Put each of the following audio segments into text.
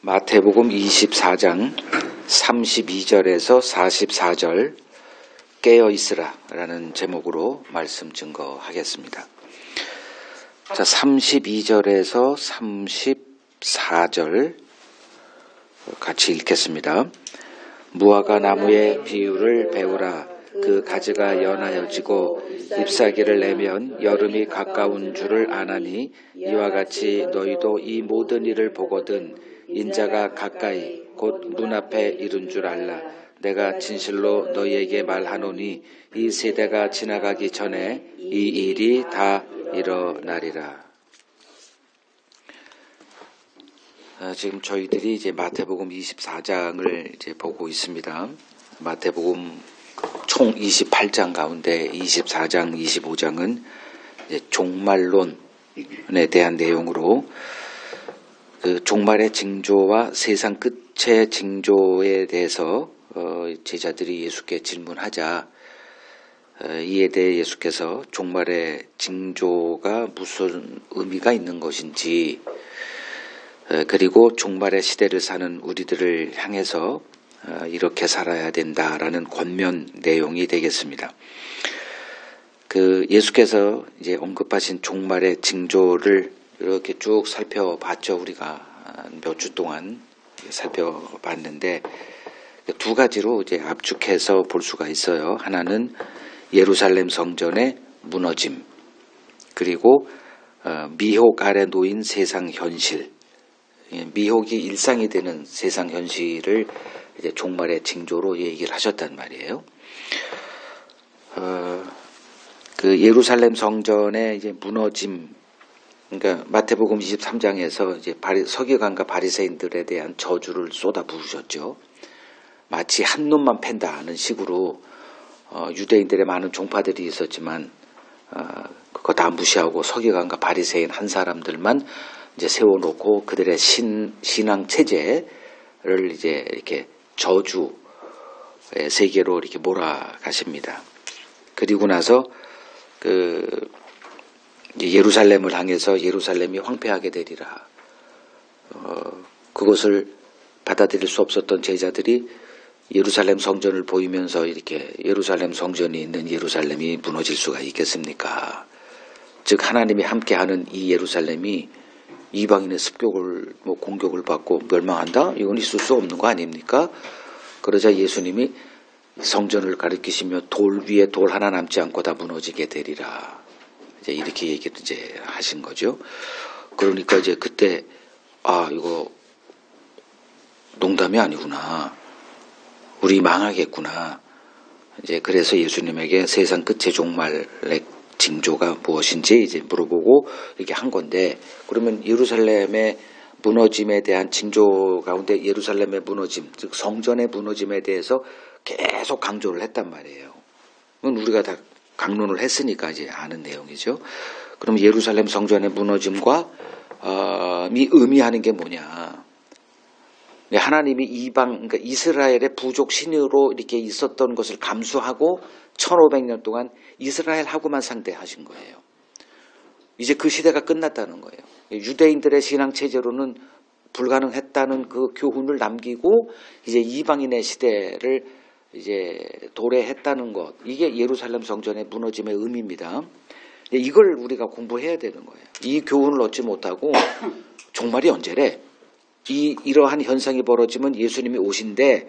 마태복음 24장 32절에서 44절 깨어있으라 라는 제목으로 말씀 증거하겠습니다. 자, 32절에서 34절 같이 읽겠습니다. 무화과 나무의 비유를 배우라. 그 가지가 연하여지고 잎사귀를 내면 여름이 가까운 줄을 아나니 이와 같이 너희도 이 모든 일을 보거든 인자가 가까이 곧 눈앞에 이른 줄 알라. 내가 진실로 너희에게 말하노니 이 세대가 지나가기 전에 이 일이 다 일어나리라. 지금 저희들이 이제 마태복음 24장을 이제 보고 있습니다. 마태복음 총 28장 가운데 24장, 25장은 이제 종말론에 대한 내용으로 그 종말의 징조와 세상 끝의 징조에 대해서 제자들이 예수께 질문하자 이에 대해 예수께서 종말의 징조가 무슨 의미가 있는 것인지 그리고 종말의 시대를 사는 우리들을 향해서 이렇게 살아야 된다라는 권면 내용이 되겠습니다. 그 예수께서 이제 언급하신 종말의 징조를 이렇게 쭉 살펴봤죠. 우리가 몇 주 동안 살펴봤는데 두 가지로 이제 압축해서 볼 수가 있어요. 하나는 예루살렘 성전의 무너짐, 그리고 미혹 아래 놓인 세상 현실, 미혹이 일상이 되는 세상 현실을 이제 종말의 징조로 얘기를 하셨단 말이에요. 그 예루살렘 성전의 이제 무너짐, 그러니까 마태복음 23장에서 이제 서기관과 바리새인들에 대한 저주를 쏟아 부으셨죠. 마치 한 놈만 팬다는 식으로 유대인들의 많은 종파들이 있었지만 그거 다 무시하고 서기관과 바리새인 한 사람들만 이제 세워놓고 그들의 신앙 체제를 이제 이렇게 저주의 세계로 이렇게 몰아가십니다. 그리고 나서 예루살렘을 향해서 예루살렘이 황폐하게 되리라. 그것을 받아들일 수 없었던 제자들이 예루살렘 성전을 보이면서 이렇게 예루살렘 성전이 있는 예루살렘이 무너질 수가 있겠습니까? 즉 하나님이 함께하는 이 예루살렘이 이방인의 습격을 공격을 받고 멸망한다? 이건 있을 수 없는 거 아닙니까? 그러자 예수님이 성전을 가리키시며 돌 위에 돌 하나 남지 않고 다 무너지게 되리라. 이제 이렇게 얘기를 이제 하신 거죠. 그러니까 이제 그때 이거 농담이 아니구나. 우리 망하겠구나. 이제 그래서 예수님에게 세상 끝의 종말의 징조가 무엇인지 이제 물어보고 이렇게 한 건데, 그러면 예루살렘의 무너짐에 대한 징조 가운데 예루살렘의 무너짐, 즉 성전의 무너짐에 대해서 계속 강조를 했단 말이에요. 그건 우리가 다 강론을 했으니까 이제 아는 내용이죠. 그럼 예루살렘 성전의 무너짐과 이 의미하는 게 뭐냐? 하나님이 그러니까 이스라엘의 부족 신으로 이렇게 있었던 것을 감수하고 1500년 동안 이스라엘하고만 상대하신 거예요. 이제 그 시대가 끝났다는 거예요. 유대인들의 신앙 체제로는 불가능했다는 그 교훈을 남기고 이제 이방인의 시대를 이제 도래했다는 것. 이게 예루살렘 성전의 무너짐의 의미입니다. 이걸 우리가 공부해야 되는 거예요. 이 교훈을 얻지 못하고 종말이 언제래? 이러한 현상이 벌어지면 예수님이 오신데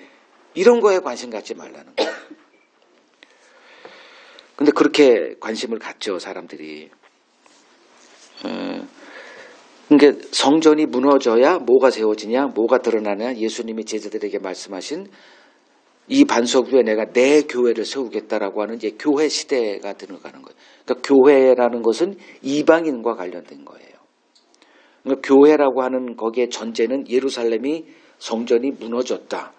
이런 거에 관심 갖지 말라는 거예요. 근데 그렇게 관심을 갖죠, 사람들이. 그러니까 성전이 무너져야 뭐가 세워지냐, 뭐가 드러나냐, 예수님이 제자들에게 말씀하신 이 반석 위에 내가 내 교회를 세우겠다라고 하는 이제 교회 시대가 들어가는 거예요. 그러니까 교회라는 것은 이방인과 관련된 거예요. 그러니까 교회라고 하는 거기에 전제는 예루살렘이 성전이 무너졌다.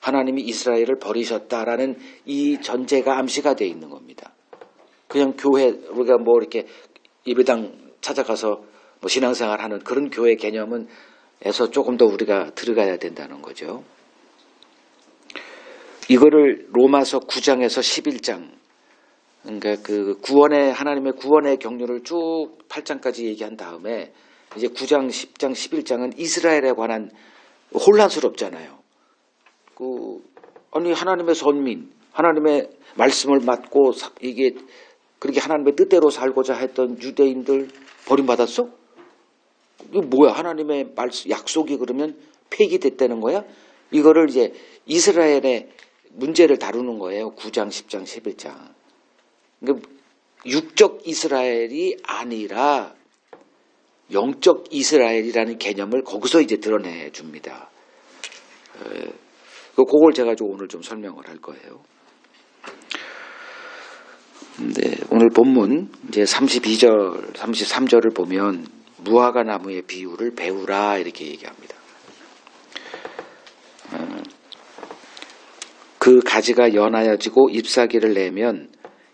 하나님이 이스라엘을 버리셨다라는 이 전제가 암시가 되어 있는 겁니다. 그냥 교회, 우리가 뭐 이렇게 예배당 찾아가서 뭐 신앙생활 하는 그런 교회 개념은 에서 조금 더 우리가 들어가야 된다는 거죠. 이거를 로마서 9장에서 11장, 그러니까 그 구원의, 하나님의 구원의 경륜을 쭉 8장까지 얘기한 다음에 이제 9장, 10장, 11장은 이스라엘에 관한 혼란스럽잖아요. 아니 하나님의 선민, 하나님의 말씀을 맡고 이게 그렇게 하나님의 뜻대로 살고자 했던 유대인들 버림받았어? 이거 뭐야? 하나님의 말씀, 약속이 그러면 폐기됐다는 거야? 이거를 이제 이스라엘의 문제를 다루는 거예요. 9장, 10장, 11장. 그러니까 육적 이스라엘이 아니라 영적 이스라엘이라는 개념을 거기서 이제 드러내 줍니다. 그걸 제가 오늘 좀 설명을 할 거예요. 네, 오늘 본문 이제 32절, 33절을 보면 무화과 나무의 비유를 배우라 이렇게 얘기합니다. 그 가지가 연하여지고 잎사귀를 내면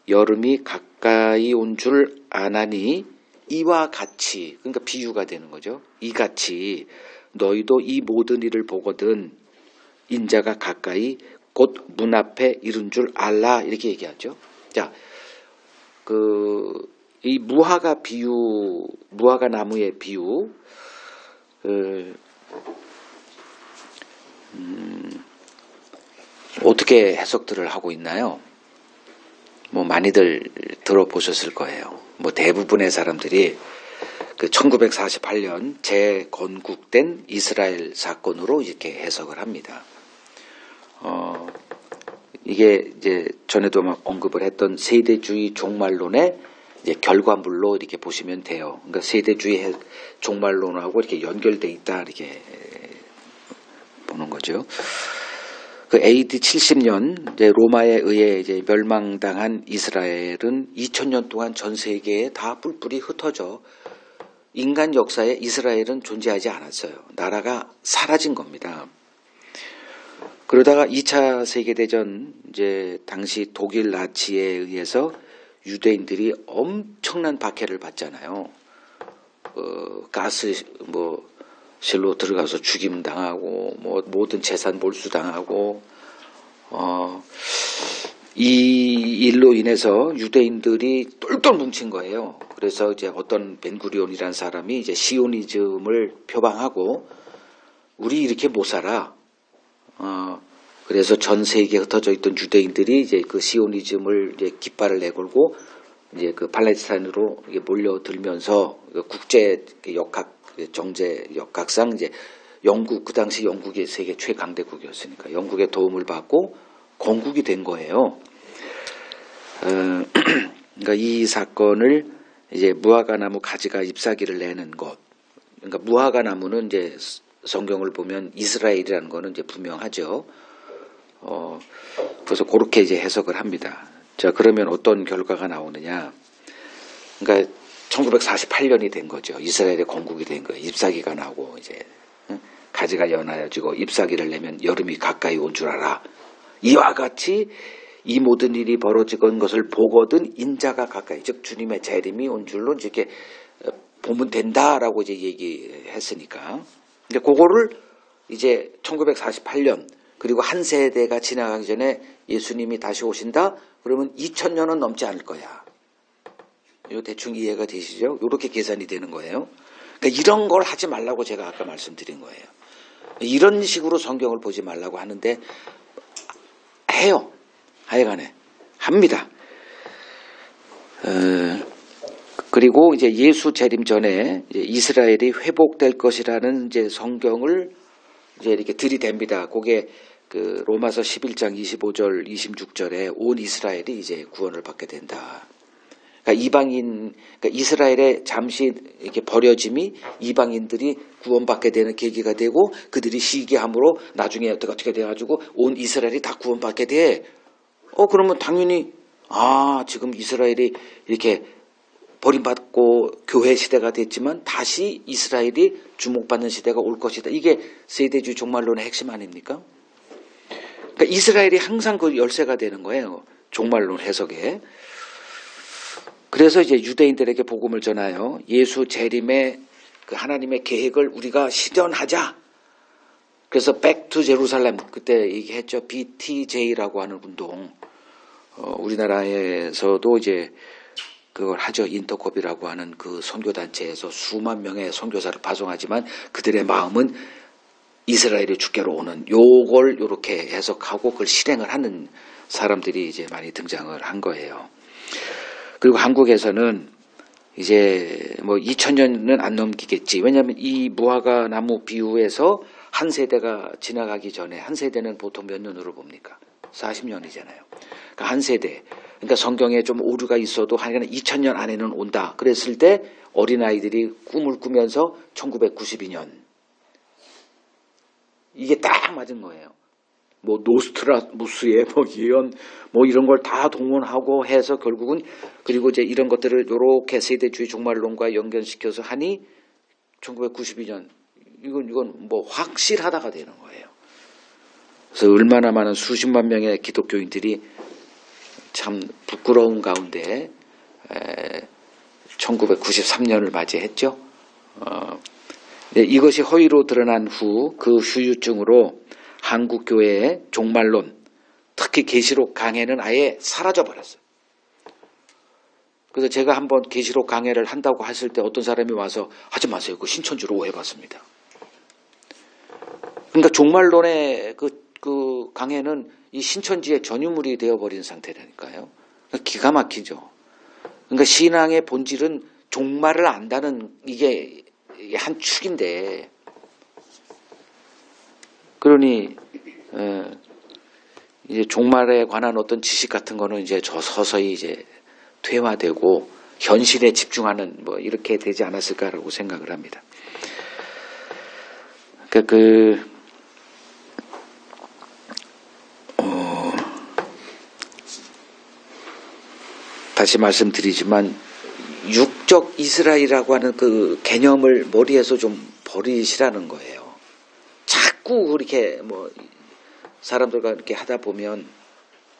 여름이 가까이 온 줄 아나니 이와 같이, 그러니까 비유가 되는 거죠. 이같이 너희도 이 모든 일을 보거든 인자가 가까이 곧 문 앞에 이른 줄 알라 이렇게 얘기하죠. 자, 이 무화과 나무의 비유, 어떻게 해석들을 하고 있나요? 뭐 많이들 들어보셨을 거예요. 뭐 대부분의 사람들이 그 1948년 재건국된 이스라엘 사건으로 이렇게 해석을 합니다. 이게 이제 전에도 언급을 했던 세대주의 종말론의 이제 결과물로 이렇게 보시면 돼요. 그러니까 세대주의 종말론하고 이렇게 연결돼 있다 이렇게 보는 거죠. 그 AD 70년 이제 로마에 의해 이제 멸망당한 이스라엘은 2000년 동안 전 세계에 다 뿔뿔이 흩어져 인간 역사에 이스라엘은 존재하지 않았어요. 나라가 사라진 겁니다. 그러다가 2차 세계대전 이제 당시 독일 나치에 의해서 유대인들이 엄청난 박해를 받잖아요. 가스 실로 들어가서 죽임 당하고 뭐 모든 재산 몰수당하고 이 일로 인해서 유대인들이 똘똘 뭉친 거예요. 그래서 이제 어떤 벤구리온이라는 사람이 이제 시오니즘을 표방하고 우리 이렇게 못 살아. 그래서 전 세계에 흩어져 있던 유대인들이 이제 그 시오니즘을 이제 깃발을 내걸고 이제 그 팔레스타인으로 몰려들면서 국제 정제 역학상 이제 영국, 그 당시 영국이 세계 최강대국이었으니까 영국의 도움을 받고 건국이 된 거예요. 그러니까 이 사건을 이제 무화과 나무 가지가 잎사귀를 내는 것. 그러니까 무화과 나무는 이제 성경을 보면 이스라엘이라는 거는 이제 분명하죠. 그래서 그렇게 이제 해석을 합니다. 자, 그러면 어떤 결과가 나오느냐? 그러니까 1948년이 된 거죠. 이스라엘의 건국이 된 거예요. 잎사귀가 나고 이제 가지가 연하여지고 잎사귀를 내면 여름이 가까이 온 줄 알아. 이와 같이 이 모든 일이 벌어지건 것을 보거든 인자가 가까이, 즉 주님의 재림이 온 줄로 이렇게 보면 된다라고 이제 얘기했으니까. 근데 그거를 이제 1948년 그리고 한 세대가 지나가기 전에 예수님이 다시 오신다? 그러면 2000년은 넘지 않을 거야. 이거 대충 이해가 되시죠? 이렇게 계산이 되는 거예요. 그러니까 이런 걸 하지 말라고 제가 아까 말씀드린 거예요. 이런 식으로 성경을 보지 말라고 하는데 해요. 하여간에 합니다. 그리고 이제 예수 재림 전에 이제 이스라엘이 회복될 것이라는 이제 성경을 이제 이렇게 들이댑니다. 그게 그 로마서 11장 25절 26절에 온 이스라엘이 이제 구원을 받게 된다. 그러니까 그러니까 이스라엘의 잠시 이렇게 버려짐이 이방인들이 구원받게 되는 계기가 되고 그들이 시기함으로 나중에 어떻게 돼가지고 온 이스라엘이 다 구원받게 돼. 그러면 당연히 지금 이스라엘이 이렇게 버림받고 교회 시대가 됐지만 다시 이스라엘이 주목받는 시대가 올 것이다. 이게 세대주의 종말론의 핵심 아닙니까? 그러니까 이스라엘이 항상 그 열쇠가 되는 거예요. 종말론 해석에. 그래서 이제 유대인들에게 복음을 전하여 예수 재림의 그 하나님의 계획을 우리가 실현하자. 그래서 Back to Jerusalem 그때 얘기했죠. BTJ라고 하는 운동. 우리나라에서도 이제 그걸 하죠. 인터콥이라고 하는 그 선교단체에서 수만 명의 선교사를 파송하지만 그들의 마음은 이스라엘이 주께로 오는 요걸 요렇게 해석하고 그걸 실행을 하는 사람들이 이제 많이 등장을 한 거예요. 그리고 한국에서는 이제 뭐 2000년은 안 넘기겠지. 왜냐하면 이 무화과 나무 비유에서 한 세대가 지나가기 전에, 한 세대는 보통 몇 년으로 봅니까? 40년이잖아요. 그러니까 한 세대. 그러니까 성경에 좀 오류가 있어도 한 2000년 안에는 온다. 그랬을 때 어린아이들이 꿈을 꾸면서 1992년. 이게 딱 맞은 거예요. 뭐 노스트라무스의 뭐 예언 뭐 이런 걸 다 동원하고 해서 결국은 그리고 이제 이런 것들을 요렇게 세대주의 종말론과 연결시켜서 하니 1992년 이건 뭐 확실하다가 되는 거예요. 그래서 얼마나 많은 수십만 명의 기독교인들이 참 부끄러운 가운데 1993년을 맞이했죠. 네, 이것이 허위로 드러난 후 그 후유증으로 한국 교회의 종말론, 특히 계시록 강해는 아예 사라져 버렸어요. 그래서 제가 한번 계시록 강해를 한다고 했을 때 어떤 사람이 와서 하지 마세요. 그 신천지로 오해받습니다. 그러니까 종말론의 그 강해는 이 신천지의 전유물이 되어버린 상태라니까요. 그러니까 기가 막히죠. 그러니까 신앙의 본질은 종말을 안다는 이게 한 축인데, 그러니 이제 종말에 관한 어떤 지식 같은 거는 이제 서서히 이제 퇴화되고 현실에 집중하는 뭐 이렇게 되지 않았을까라고 생각을 합니다. 그러니까 다시 말씀드리지만 육적 이스라엘이라고 하는 그 개념을 머리에서 좀 버리시라는 거예요. 자꾸 그렇게 뭐 사람들과 이렇게 하다 보면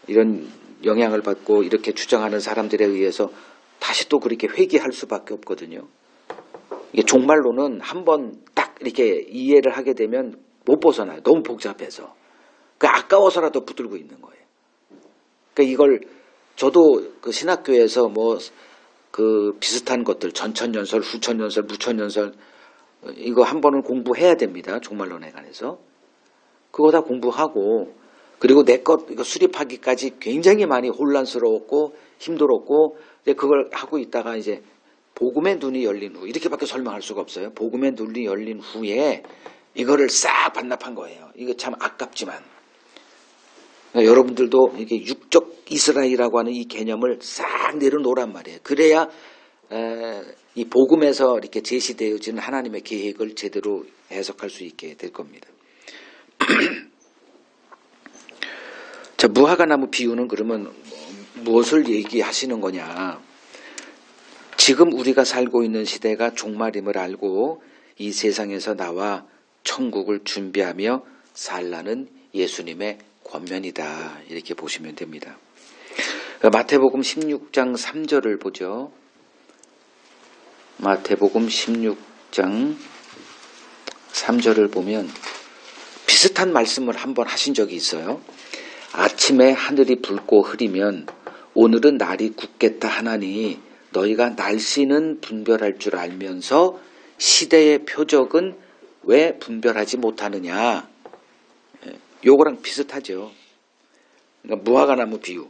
이런 영향을 받고 이렇게 주장하는 사람들에 의해서 다시 또 그렇게 회귀할 수밖에 없거든요. 이게 종말론은 한번 딱 이렇게 이해를 하게 되면 못 벗어나요. 너무 복잡해서. 아까워서라도 붙들고 있는 거예요. 그러니까 이걸 저도 그 신학교에서 뭐 그 비슷한 것들 전천연설, 후천연설, 무천연설 이거 한 번은 공부해야 됩니다. 종말론에 관해서. 그거 다 공부하고 그리고 내 것 이거 수립하기까지 굉장히 많이 혼란스러웠고 힘들었고 이제 그걸 하고 있다가 이제 복음의 눈이 열린 후 이렇게밖에 설명할 수가 없어요. 복음의 눈이 열린 후에 이거를 싹 반납한 거예요. 이거 참 아깝지만 그러니까 여러분들도 이게 육적 이스라엘이라고 하는 이 개념을 싹 내려놓으란 말이에요. 그래야 이 복음에서 이렇게 제시되어지는 하나님의 계획을 제대로 해석할 수 있게 될 겁니다. 자, 무화과 나무 비유는 그러면 무엇을 얘기하시는 거냐? 지금 우리가 살고 있는 시대가 종말임을 알고 이 세상에서 나와 천국을 준비하며 살라는 예수님의 권면이다. 이렇게 보시면 됩니다. 마태복음 16장 3절을 보죠. 마태복음 16장 3절을 보면 비슷한 말씀을 한번 하신 적이 있어요. 아침에 하늘이 붉고 흐리면 오늘은 날이 굳겠다 하나니 너희가 날씨는 분별할 줄 알면서 시대의 표적은 왜 분별하지 못하느냐. 요거랑 비슷하죠. 그러니까 무화과나무 비유.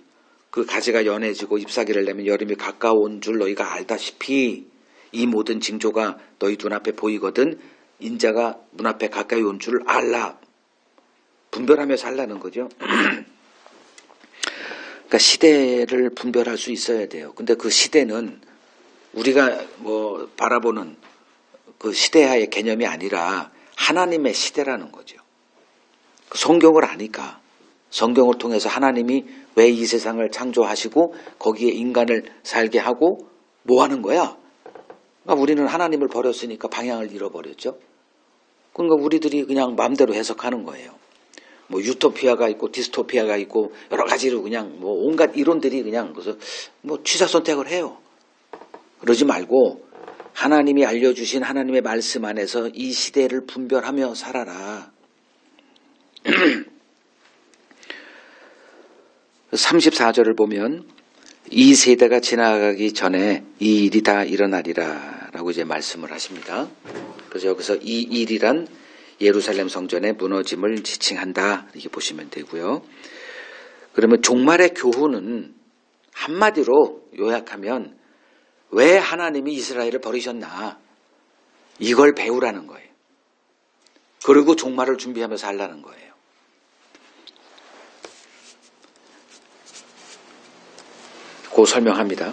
그 가지가 연해지고 잎사귀를 내면 여름이 가까운 줄 너희가 알다시피 이 모든 징조가 너희 눈앞에 보이거든 인자가 눈앞에 가까이 온 줄 알라. 분별하며 살라는 거죠. 그러니까 시대를 분별할 수 있어야 돼요. 근데 그 시대는 우리가 뭐 바라보는 그 시대의 개념이 아니라 하나님의 시대라는 거죠. 성경을 아니까 성경을 통해서 하나님이 왜 이 세상을 창조하시고 거기에 인간을 살게 하고 뭐 하는 거야? 그러니까 우리는 하나님을 버렸으니까 방향을 잃어버렸죠. 그러니까 우리들이 그냥 마음대로 해석하는 거예요. 뭐 유토피아가 있고 디스토피아가 있고 여러 가지로 그냥 뭐 온갖 이론들이 그냥 그래서 뭐 취사 선택을 해요. 그러지 말고 하나님이 알려주신 하나님의 말씀 안에서 이 시대를 분별하며 살아라. 34절을 보면 이 세대가 지나가기 전에 이 일이 다 일어나리라 라고 이제 말씀을 하십니다. 그래서 여기서 이 일이란 예루살렘 성전의 무너짐을 지칭한다 이렇게 보시면 되고요. 그러면 종말의 교훈은 한마디로 요약하면 왜 하나님이 이스라엘을 버리셨나 이걸 배우라는 거예요. 그리고 종말을 준비하면서 하려는 거예요. 그 설명합니다.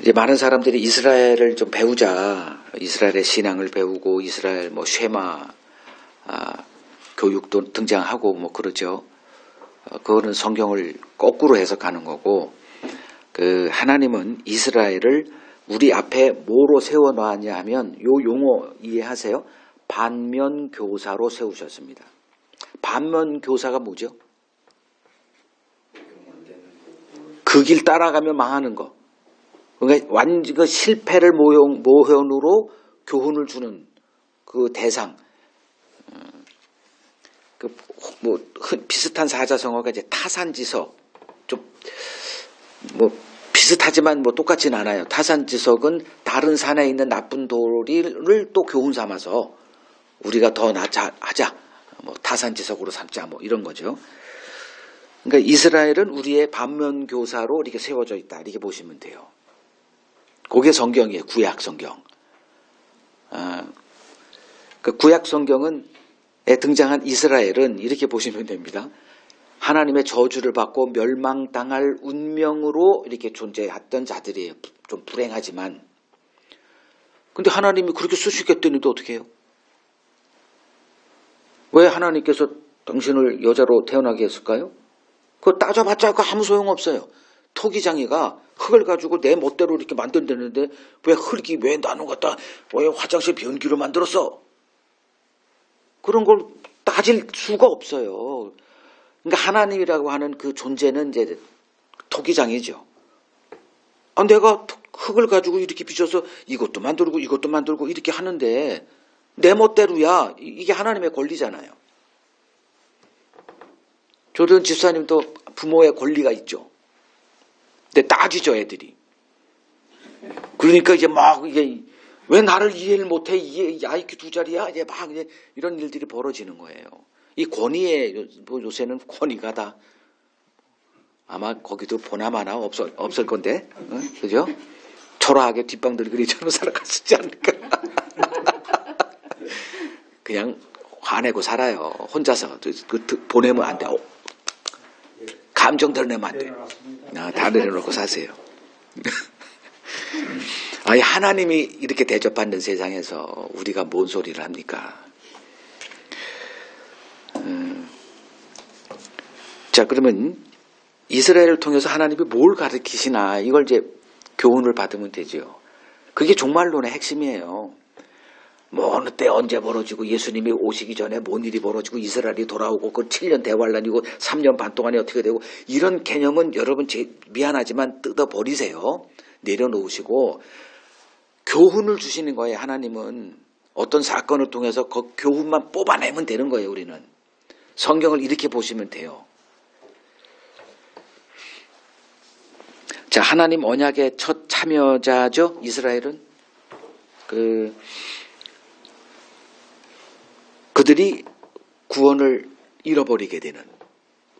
이제 많은 사람들이 이스라엘을 좀 배우자, 이스라엘의 신앙을 배우고 이스라엘 뭐 쉐마 교육도 등장하고 뭐 그러죠. 그거는 성경을 거꾸로 해석하는 거고, 그 하나님은 이스라엘을 우리 앞에 뭐로 세워놨냐 하면 요 용어 이해하세요? 반면교사로 세우셨습니다. 반면교사가 뭐죠? 그 길 따라가면 망하는 거. 그러니까 완전 그 실패를 모형으로 교훈을 주는 그 대상. 그 뭐 비슷한 사자성어가 이제 타산지석. 좀 뭐 비슷하지만 뭐 똑같진 않아요. 타산지석은 다른 산에 있는 나쁜 도리를 또 교훈 삼아서 우리가 더 하자. 뭐 타산지석으로 삼자 뭐 이런 거죠. 그러니까 이스라엘은 우리의 반면교사로 이렇게 세워져 있다. 이렇게 보시면 돼요. 그게 성경이에요. 구약 성경. 그 구약 성경에 등장한 이스라엘은 이렇게 보시면 됩니다. 하나님의 저주를 받고 멸망당할 운명으로 이렇게 존재했던 자들이에요. 좀 불행하지만. 근데 하나님이 그렇게 쓰시겠다는데 어떻게 해요? 왜 하나님께서 당신을 여자로 태어나게 했을까요? 그거 따져봤자 아무 소용없어요. 토기장이가 흙을 가지고 내 멋대로 이렇게 만든다는데 왜 흙이 왜 나는 갖다 왜 화장실 변기로 만들었어? 그런 걸 따질 수가 없어요. 그러니까 하나님이라고 하는 그 존재는 이제 토기장이죠. 내가 흙을 가지고 이렇게 빚어서 이것도 만들고 이렇게 하는데 내 멋대로야. 이게 하나님의 권리잖아요. 저런 집사님도 부모의 권리가 있죠. 근데 따지죠, 애들이. 그러니까 이제 막 이게 왜 나를 이해를 못해? 이게 IQ 2자리야? 이제 막 이제 이런 일들이 벌어지는 거예요. 이 권위에 요새는 권위가 다 아마 거기도 보나마나 없을 건데, 그죠? 초라하게 뒷방들이 저런 살아갔지 않을까? 그냥 화내고 살아요. 혼자서 보내면 안 돼. 감정 드러내면 안 돼. 다 내려놓고 사세요. 아니 하나님이 이렇게 대접받는 세상에서 우리가 뭔 소리를 합니까? 자, 그러면 이스라엘을 통해서 하나님이 뭘 가르치시나 이걸 이제 교훈을 받으면 되죠. 그게 종말론의 핵심이에요. 뭐 어느 때 언제 벌어지고 예수님이 오시기 전에 뭔 일이 벌어지고 이스라엘이 돌아오고 그 7년 대환란이고 3년 반 동안이 어떻게 되고 이런 개념은 여러분 미안하지만 뜯어버리세요. 내려놓으시고 교훈을 주시는 거예요. 하나님은 어떤 사건을 통해서 그 교훈만 뽑아내면 되는 거예요. 우리는 성경을 이렇게 보시면 돼요. 자, 하나님 언약의 첫 참여자죠. 이스라엘은 그들이 구원을 잃어버리게 되는,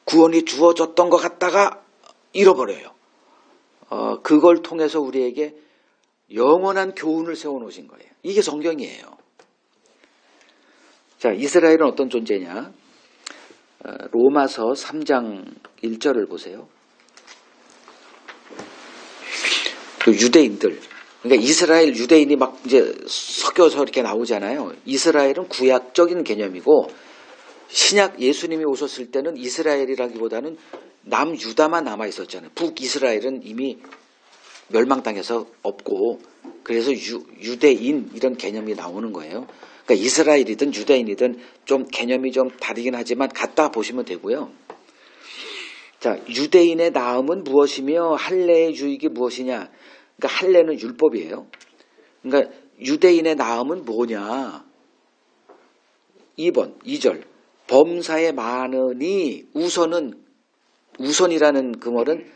구원이 주어졌던 것 같다가 잃어버려요. 그걸 통해서 우리에게 영원한 교훈을 세워놓으신 거예요. 이게 성경이에요. 자, 이스라엘은 어떤 존재냐? 로마서 3장 1절을 보세요. 그 유대인들, 그러니까 이스라엘 유대인이 막 이제 섞여서 이렇게 나오잖아요. 이스라엘은 구약적인 개념이고 신약 예수님이 오셨을 때는 이스라엘이라기보다는 남유다만 남아 있었잖아요. 북이스라엘은 이미 멸망당해서 없고 그래서 유대인 이런 개념이 나오는 거예요. 그러니까 이스라엘이든 유대인이든 좀 개념이 좀 다르긴 하지만 같다 보시면 되고요. 자, 유대인의 나음은 무엇이며 할례의 유익이 무엇이냐? 그러니까 할례는 율법이에요. 그러니까 유대인의 나음은 뭐냐? 2절 범사에 많으니 우선이라는 그 말은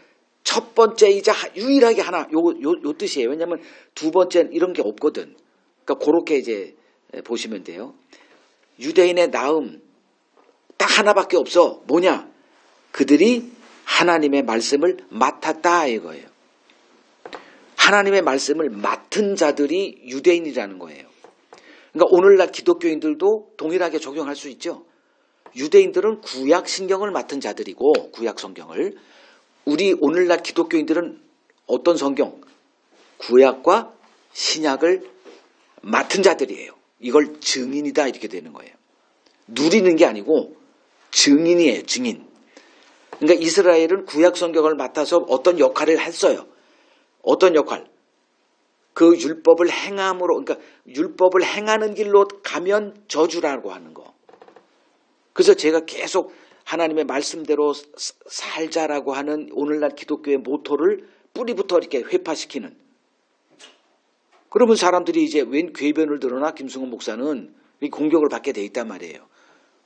첫 번째이자 유일하게 하나 요 뜻이에요. 왜냐하면 두 번째 이런 게 없거든. 그러니까 그렇게 이제 보시면 돼요. 유대인의 나음 딱 하나밖에 없어. 뭐냐? 그들이 하나님의 말씀을 맡았다 이거예요. 하나님의 말씀을 맡은 자들이 유대인이라는 거예요. 그러니까 오늘날 기독교인들도 동일하게 적용할 수 있죠. 유대인들은 구약 신경을 맡은 자들이고 구약 성경을, 우리 오늘날 기독교인들은 어떤 성경? 구약과 신약을 맡은 자들이에요. 이걸 증인이다 이렇게 되는 거예요. 누리는 게 아니고 증인이에요. 증인. 그러니까 이스라엘은 구약 성경을 맡아서 어떤 역할을 했어요. 어떤 역할? 그 율법을 행함으로, 그러니까 율법을 행하는 길로 가면 저주라고 하는 거. 그래서 제가 계속 하나님의 말씀대로 살자라고 하는 오늘날 기독교의 모토를 뿌리부터 이렇게 회파시키는. 그러면 사람들이 이제 웬 궤변을 들어나 김승훈 목사는 공격을 받게 돼 있단 말이에요.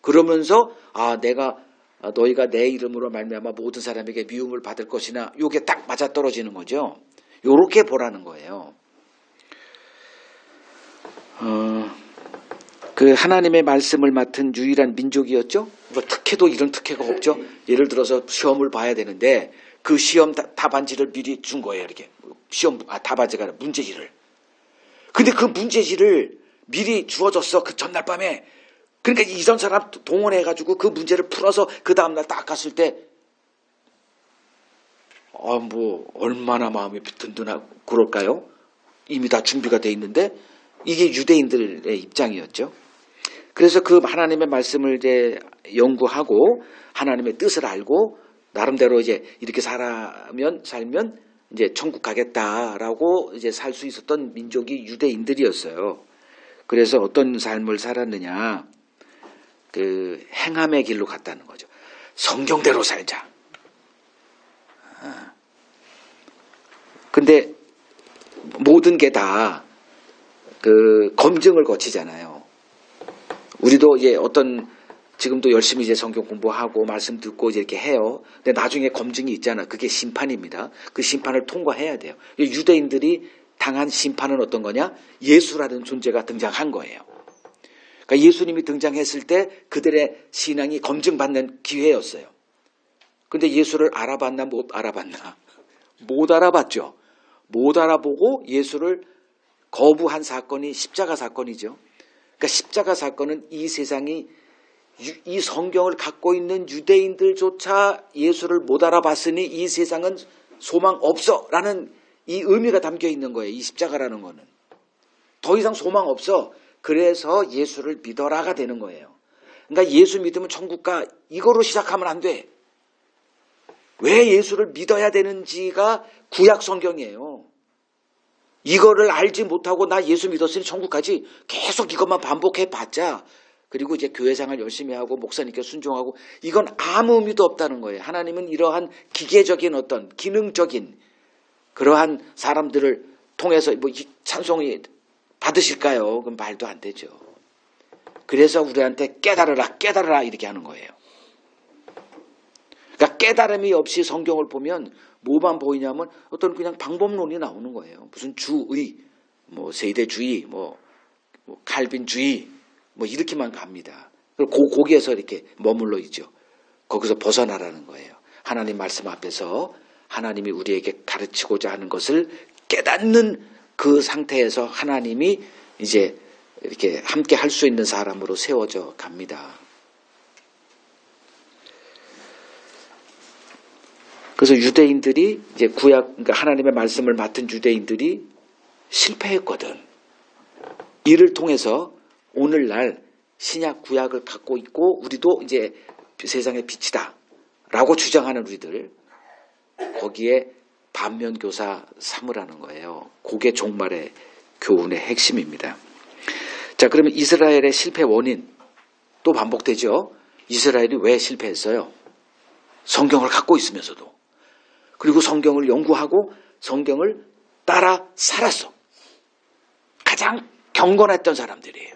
그러면서 너희가 내 이름으로 말미암아 모든 사람에게 미움을 받을 것이나, 요게 딱 맞아떨어지는 거죠. 요렇게 보라는 거예요. 그 하나님의 말씀을 맡은 유일한 민족이었죠. 뭐 특혜도 이런 특혜가 없죠. 예를 들어서 시험을 봐야 되는데 그 시험 답안지를 미리 준 거예요. 이렇게 시험 답안지가 아니라 문제지를. 근데 그 문제지를 미리 주어졌어. 그 전날 밤에. 그러니까 이전 사람 동원해가지고 그 문제를 풀어서 그 다음날 딱 갔을 때 얼마나 마음이 든든하고 그럴까요? 이미 다 준비가 돼 있는데. 이게 유대인들의 입장이었죠. 그래서 그 하나님의 말씀을 이제 연구하고 하나님의 뜻을 알고 나름대로 이제 이렇게 살면 이제 천국 가겠다라고 이제 살 수 있었던 민족이 유대인들이었어요. 그래서 어떤 삶을 살았느냐? 그 행함의 길로 갔다는 거죠. 성경대로 살자. 근데 모든 게 다 그 검증을 거치잖아요. 우리도 이제 지금도 열심히 이제 성경 공부하고 말씀 듣고 이제 이렇게 해요. 근데 나중에 검증이 있잖아. 그게 심판입니다. 그 심판을 통과해야 돼요. 유대인들이 당한 심판은 어떤 거냐? 예수라는 존재가 등장한 거예요. 그러니까 예수님이 등장했을 때 그들의 신앙이 검증받는 기회였어요. 근데 예수를 알아봤나 못 알아봤나? 못 알아봤죠. 못 알아보고 예수를 거부한 사건이 십자가 사건이죠. 그러니까 십자가 사건은 이 세상이 이 성경을 갖고 있는 유대인들조차 예수를 못 알아봤으니 이 세상은 소망 없어 라는 이 의미가 담겨 있는 거예요. 이 십자가라는 거는. 더 이상 소망 없어. 그래서 예수를 믿어라가 되는 거예요. 그러니까 예수 믿으면 천국 가, 이거로 시작하면 안 돼. 왜 예수를 믿어야 되는지가 구약 성경이에요. 이거를 알지 못하고 나 예수 믿었으니 천국 가지, 계속 이것만 반복해 봤자, 그리고 이제 교회생활 열심히 하고 목사님께 순종하고, 이건 아무 의미도 없다는 거예요. 하나님은 이러한 기계적인 어떤 기능적인 그러한 사람들을 통해서 뭐 찬송이 받으실까요? 그럼 말도 안 되죠. 그래서 우리한테 깨달으라 이렇게 하는 거예요. 그러니까 깨달음이 없이 성경을 보면 뭐만 보이냐면 어떤 그냥 방법론이 나오는 거예요. 무슨 주의, 뭐 세대주의, 뭐 칼빈주의, 뭐 이렇게만 갑니다. 그리고 거기에서 이렇게 머물러 있죠. 거기서 벗어나라는 거예요. 하나님 말씀 앞에서 하나님이 우리에게 가르치고자 하는 것을 깨닫는 그 상태에서 하나님이 이제 이렇게 함께 할 수 있는 사람으로 세워져 갑니다. 그래서 유대인들이 이제 그러니까 하나님의 말씀을 맡은 유대인들이 실패했거든. 이를 통해서 오늘날 신약 구약을 갖고 있고 우리도 이제 세상의 빛이다라고 주장하는 우리들, 거기에 반면교사 삼으라는 거예요. 그게 종말의 교훈의 핵심입니다. 자, 그러면 이스라엘의 실패 원인 또 반복되죠. 이스라엘이 왜 실패했어요? 성경을 갖고 있으면서도. 그리고 성경을 연구하고 성경을 따라 살았어. 가장 경건했던 사람들이에요.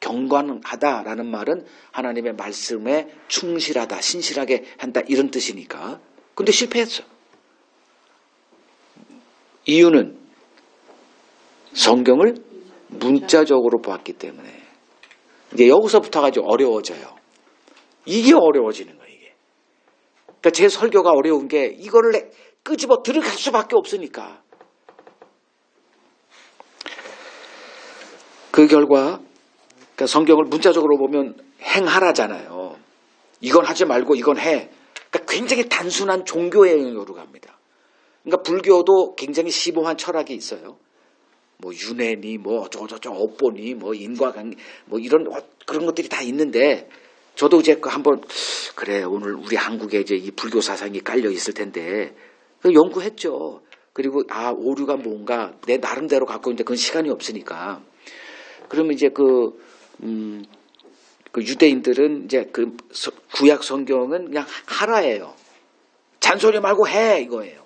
경건하다라는 말은 하나님의 말씀에 충실하다, 신실하게 한다 이런 뜻이니까. 근데 실패했어. 이유는 성경을 문자적으로 보았기 때문에 이제 여기서부터 가지고 어려워져요. 이게 어려워지는 거예요. 이게. 그러니까 제 설교가 어려운 게 이거를 끄집어 들어갈 수밖에 없으니까. 그 결과 그러니까 성경을 문자적으로 보면 행하라잖아요. 이건 하지 말고 이건 해. 그러니까 굉장히 단순한 종교의 영역으로 갑니다. 그러니까 불교도 굉장히 심오한 철학이 있어요. 뭐 윤회니 뭐 어쩌고저쩌고 업보니 뭐 인과관계 뭐 이런 그런 것들이 다 있는데 저도 이제 한번 그래 오늘 우리 한국에 이제 이 불교 사상이 깔려 있을 텐데 연구했죠. 그리고 오류가 뭔가 내 나름대로 갖고 있는데 그건 시간이 없으니까 그러면 이제 그 유대인들은 이제 그 구약 성경은 그냥 하라예요. 잔소리 말고 해 이거예요.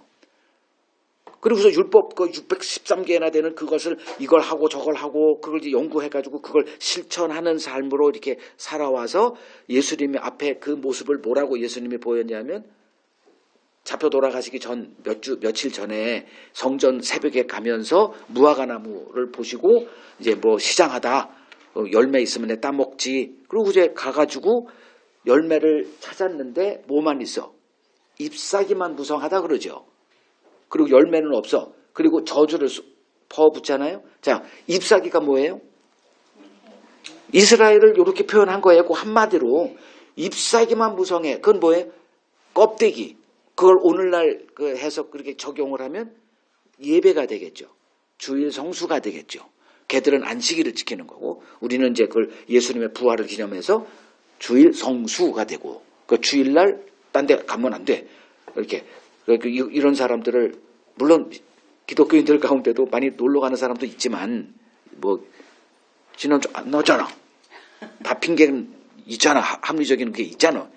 그리고서 율법 그 613개나 되는 그것을 이걸 하고 저걸 하고 그걸 이제 연구해가지고 그걸 실천하는 삶으로 이렇게 살아와서 예수님의 앞에 그 모습을 뭐라고 예수님이 보였냐면 잡혀 돌아가시기 전 며칠 전에 성전 새벽에 가면서 무화과나무를 보시고 이제 뭐 시장하다 열매 있으면 내 따먹지. 그리고 이제 가가지고 열매를 찾았는데 뭐만 있어? 잎사귀만 무성하다 그러죠. 그리고 열매는 없어. 그리고 저주를 퍼붓잖아요. 자, 잎사귀가 뭐예요? 이스라엘을 이렇게 표현한 거예요. 그 한마디로 잎사귀만 무성해. 그건 뭐예요? 껍데기. 그걸 오늘날 그 해석 그렇게 적용을 하면 예배가 되겠죠. 주일 성수가 되겠죠. 걔들은 안식일을 지키는 거고 우리는 이제 그걸 예수님의 부활을 기념해서 주일 성수가 되고 그 주일날 딴 데 가면 안 돼. 이렇게 이런 사람들을 물론 기독교인들 가운데도 많이 놀러 가는 사람도 있지만 뭐 지난주 안 나왔잖아. 다 핑계는 있잖아. 합리적인 게 있잖아.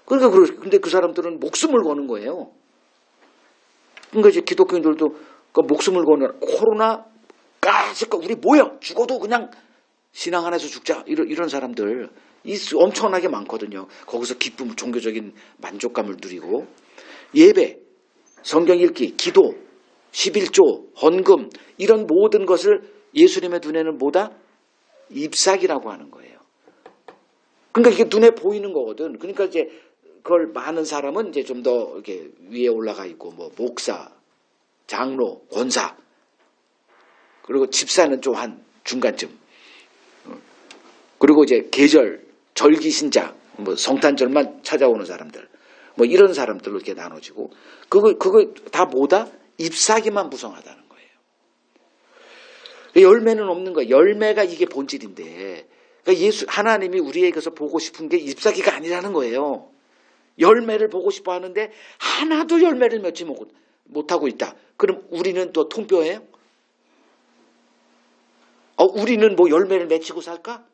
그러니까 근데 그 사람들은 목숨을 거는 거예요. 그러니까 이제 기독교인들도 그 목숨을 거는 코로나까지 우리 뭐야 죽어도 그냥 신앙 안에서 죽자 이런 사람들 엄청나게 많거든요. 거기서 기쁨, 종교적인 만족감을 누리고 예배, 성경 읽기, 기도, 11조, 헌금 이런 모든 것을 예수님의 눈에는 뭐다? 잎사귀라고 하는 거예요. 그러니까 이게 눈에 보이는 거거든. 그러니까 이제 그걸 많은 사람은 이제 좀 더 이렇게 위에 올라가 있고 뭐 목사, 장로, 권사 그리고 집사는 좀 한 중간쯤. 그리고 이제 계절, 절기 신자, 뭐 성탄절만 찾아오는 사람들. 뭐 이런 사람들로 이렇게 나눠지고 그거 다 뭐다? 잎사귀만 무성하다는 거예요. 열매는 없는 거예요. 열매가 이게 본질인데 그러니까 하나님이 우리에게서 보고 싶은 게 잎사귀가 아니라는 거예요. 열매를 보고 싶어 하는데 하나도 열매를 맺지 못하고 있다. 그럼 우리는 또 통뼈예요? 우리는 뭐 열매를 맺히고 살까?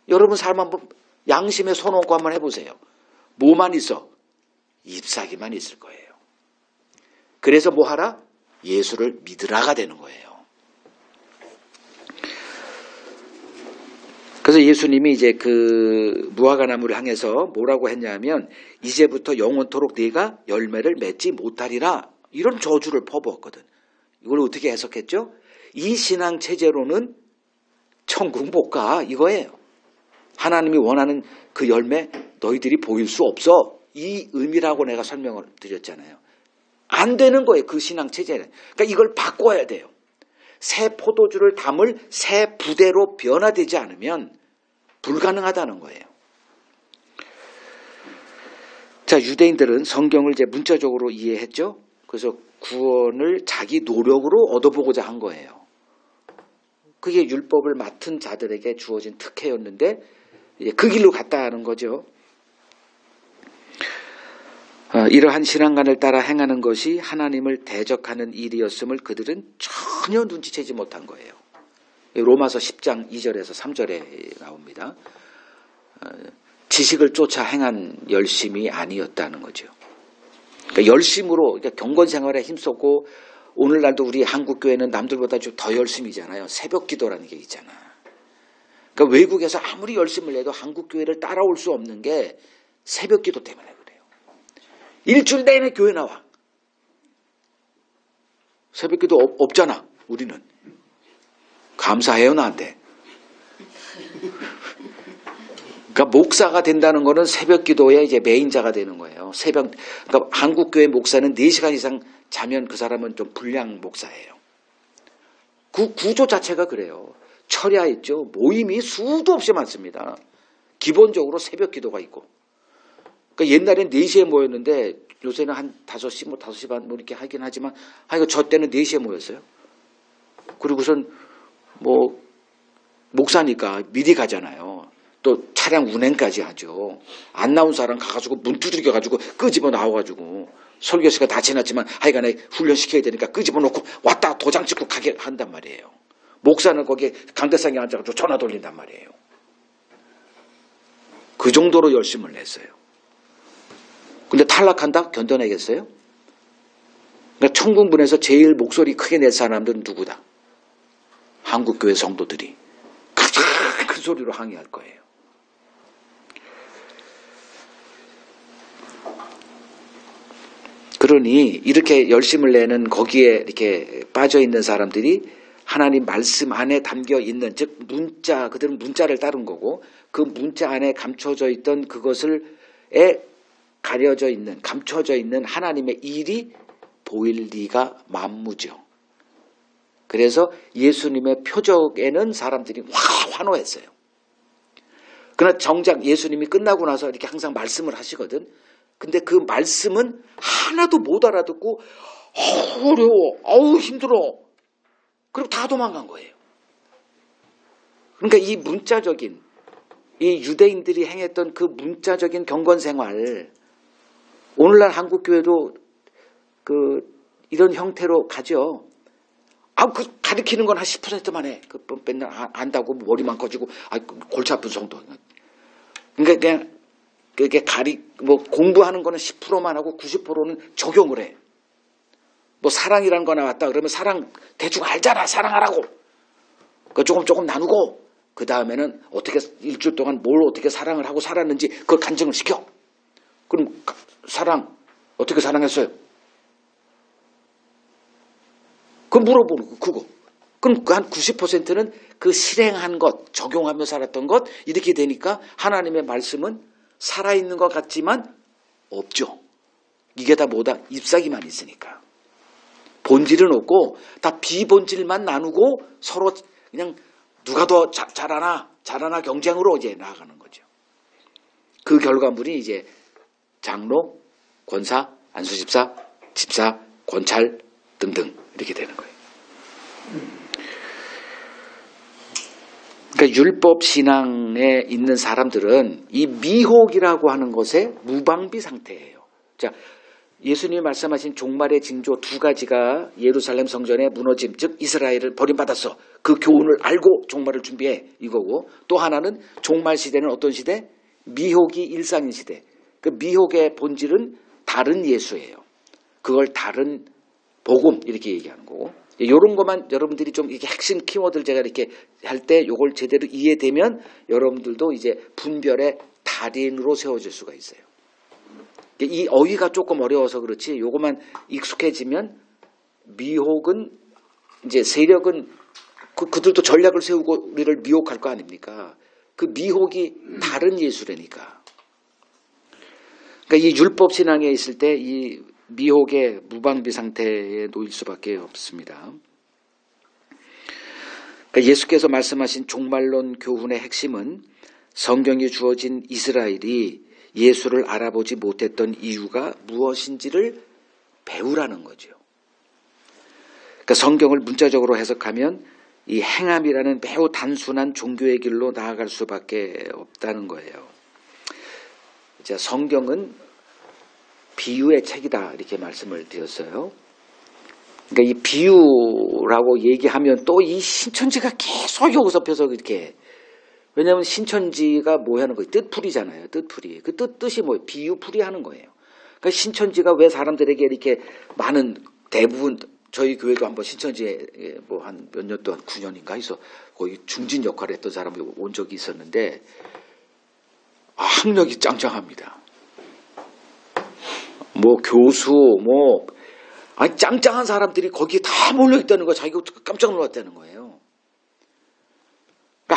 여러분 삶 한번 양심에 손 얹고 한번 해보세요. 뭐만 있어? 잎사귀만 있을 거예요. 그래서 뭐 하라? 예수를 믿으라가 되는 거예요. 그래서 예수님이 이제 그 무화과나무를 향해서 뭐라고 했냐면 이제부터 영원토록 네가 열매를 맺지 못하리라 이런 저주를 퍼부었거든. 이걸 어떻게 해석했죠? 이 신앙 체제로는 천국 못 가 이거예요. 하나님이 원하는 그 열매 너희들이 보일 수 없어. 이 의미라고 내가 설명을 드렸잖아요. 안 되는 거예요. 그 신앙 체제는. 그러니까 이걸 바꿔야 돼요. 새 포도주를 담을 새 부대로 변화되지 않으면 불가능하다는 거예요. 자, 유대인들은 성경을 이제 문자적으로 이해했죠. 그래서 구원을 자기 노력으로 얻어보고자 한 거예요. 그게 율법을 맡은 자들에게 주어진 특혜였는데 그 길로 갔다는 거죠. 이러한 신앙관을 따라 행하는 것이 하나님을 대적하는 일이었음을 그들은 전혀 눈치채지 못한 거예요. 로마서 10장 2절에서 3절에 나옵니다. 지식을 쫓아 행한 열심이 아니었다는 거죠. 그러니까 열심으로 그러니까 경건생활에 힘썼고 오늘날도 우리 한국교회는 남들보다 좀 더 열심이잖아요. 새벽 기도라는 게 있잖아. 그러니까 외국에서 아무리 열심을 해도 한국교회를 따라올 수 없는 게 새벽 기도 때문에 그래요. 일주일 내내 교회 나와. 새벽 기도 없잖아 우리는. 감사해요, 나한테. 그러니까 목사가 된다는 거는 새벽 기도의 이제 메인자가 되는 거예요. 그러니까 한국교회 목사는 4시간 이상 자면 그 사람은 좀 불량 목사예요. 그 구조 자체가 그래요. 철야 있죠. 모임이 수도 없이 많습니다. 기본적으로 새벽 기도가 있고. 그러니까 옛날엔 4시에 모였는데 요새는 한 5시, 5시 반 이렇게 하긴 하지만 저 때는 4시에 모였어요. 그리고선 목사니까 미리 가잖아요. 또 차량 운행까지 하죠. 안 나온 사람 가가지고 문 두들겨가지고 끄집어 나와가지고 설교 시간 다 지났지만 하여간에 훈련시켜야 되니까 끄집어 놓고 왔다 도장 찍고 가게 한단 말이에요. 목사는 거기에 강대상에 앉아가지고 전화 돌린단 말이에요. 그 정도로 열심을 냈어요. 근데 탈락한다? 견뎌내겠어요? 그러니까 청군분에서 제일 목소리 크게 낼 사람들은 누구다? 한국교회 성도들이 가장 큰 소리로 항의할 거예요. 그러니 이렇게 열심을 내는 거기에 이렇게 빠져 있는 사람들이 하나님 말씀 안에 담겨 있는, 즉 문자, 그들은 문자를 따른 거고 그 문자 안에 감춰져 있던 그것을에 가려져 있는, 감춰져 있는 하나님의 일이 보일 리가 만무죠. 그래서 예수님의 표적에는 사람들이 환호했어요. 그러나 정작 예수님이 끝나고 나서 이렇게 항상 말씀을 하시거든. 근데 그 말씀은 하나도 못 알아듣고 어려워, 힘들어. 그리고 다 도망간 거예요. 그러니까 이 문자적인, 이 유대인들이 행했던 그 문자적인 경건 생활, 오늘날 한국교회도 이런 형태로 가죠. 그 가르치는 건 한 10%만 해. 맨날 안다고 머리만 커지고, 골치 아픈 성도. 그러니까 그게 공부하는 거는 10%만 하고 90%는 적용을 해. 사랑이라는 거 나왔다 그러면 사랑 대충 알잖아. 사랑하라고. 조금 나누고 그 다음에는 어떻게 일주일 동안 뭘 어떻게 사랑을 하고 살았는지 그걸 간증을 시켜. 그럼 사랑 어떻게 사랑했어요? 그럼 물어보는 거 그거. 그럼 한 90%는 그 실행한 것, 적용하며 살았던 것 이렇게 되니까 하나님의 말씀은 살아있는 것 같지만 없죠. 이게 다 뭐다? 잎사귀만 있으니까. 본질은 없고 다 비본질만 나누고 서로 그냥 누가 더 잘하나 경쟁으로 이제 나아가는 거죠. 그 결과물이 이제 장로, 권사, 안수집사, 집사, 권찰 등등 이렇게 되는 거예요. 그러니까 율법 신앙에 있는 사람들은 이 미혹이라고 하는 것에 무방비 상태예요. 자, 예수님이 말씀하신 종말의 징조 2가지가 예루살렘 성전의 무너짐, 즉 이스라엘을 버림받았어. 그 교훈을 알고 종말을 준비해 이거고, 또 하나는 종말 시대는 어떤 시대? 미혹이 일상인 시대. 그 미혹의 본질은 다른 예수예요. 그걸 다른 복음 이렇게 얘기하는 거고, 이런 것만 여러분들이 좀 이렇게 핵심 키워드를 제가 이렇게 할 때 이걸 제대로 이해되면 여러분들도 이제 분별의 달인으로 세워질 수가 있어요. 이 어휘가 조금 어려워서 그렇지 요것만 익숙해지면 미혹은 이제 세력은 그들도 전략을 세우고 우리를 미혹할 거 아닙니까? 그 미혹이 다른 예수라니까. 그러니까 이 율법 신앙에 있을 때 이 미혹의 무방비 상태에 놓일 수밖에 없습니다. 그러니까 예수께서 말씀하신 종말론 교훈의 핵심은 성경이 주어진 이스라엘이 예수를 알아보지 못했던 이유가 무엇인지를 배우라는 거죠. 그러니까 성경을 문자적으로 해석하면 이 행함이라는 매우 단순한 종교의 길로 나아갈 수밖에 없다는 거예요. 자, 성경은 비유의 책이다 이렇게 말씀을 드렸어요. 그러니까 이 비유라고 얘기하면 또 이 신천지가 계속 여기서 펴서 이렇게, 왜냐하면 신천지가 뭐 하는 거예요? 뜻풀이잖아요. 뜻풀이. 그 뜻이 뭐예요? 비유풀이 하는 거예요. 그러니까 신천지가 왜 사람들에게 이렇게 많은, 대부분 저희 교회도 한번 신천지에 뭐 한 몇 년 동안 9년인가 해서 거의 중진 역할을 했던 사람이 온 적이 있었는데, 학력이 짱짱합니다. 뭐 교수 짱짱한 사람들이 거기에 다 몰려있다는 거예요. 자기가 깜짝 놀랐다는 거예요.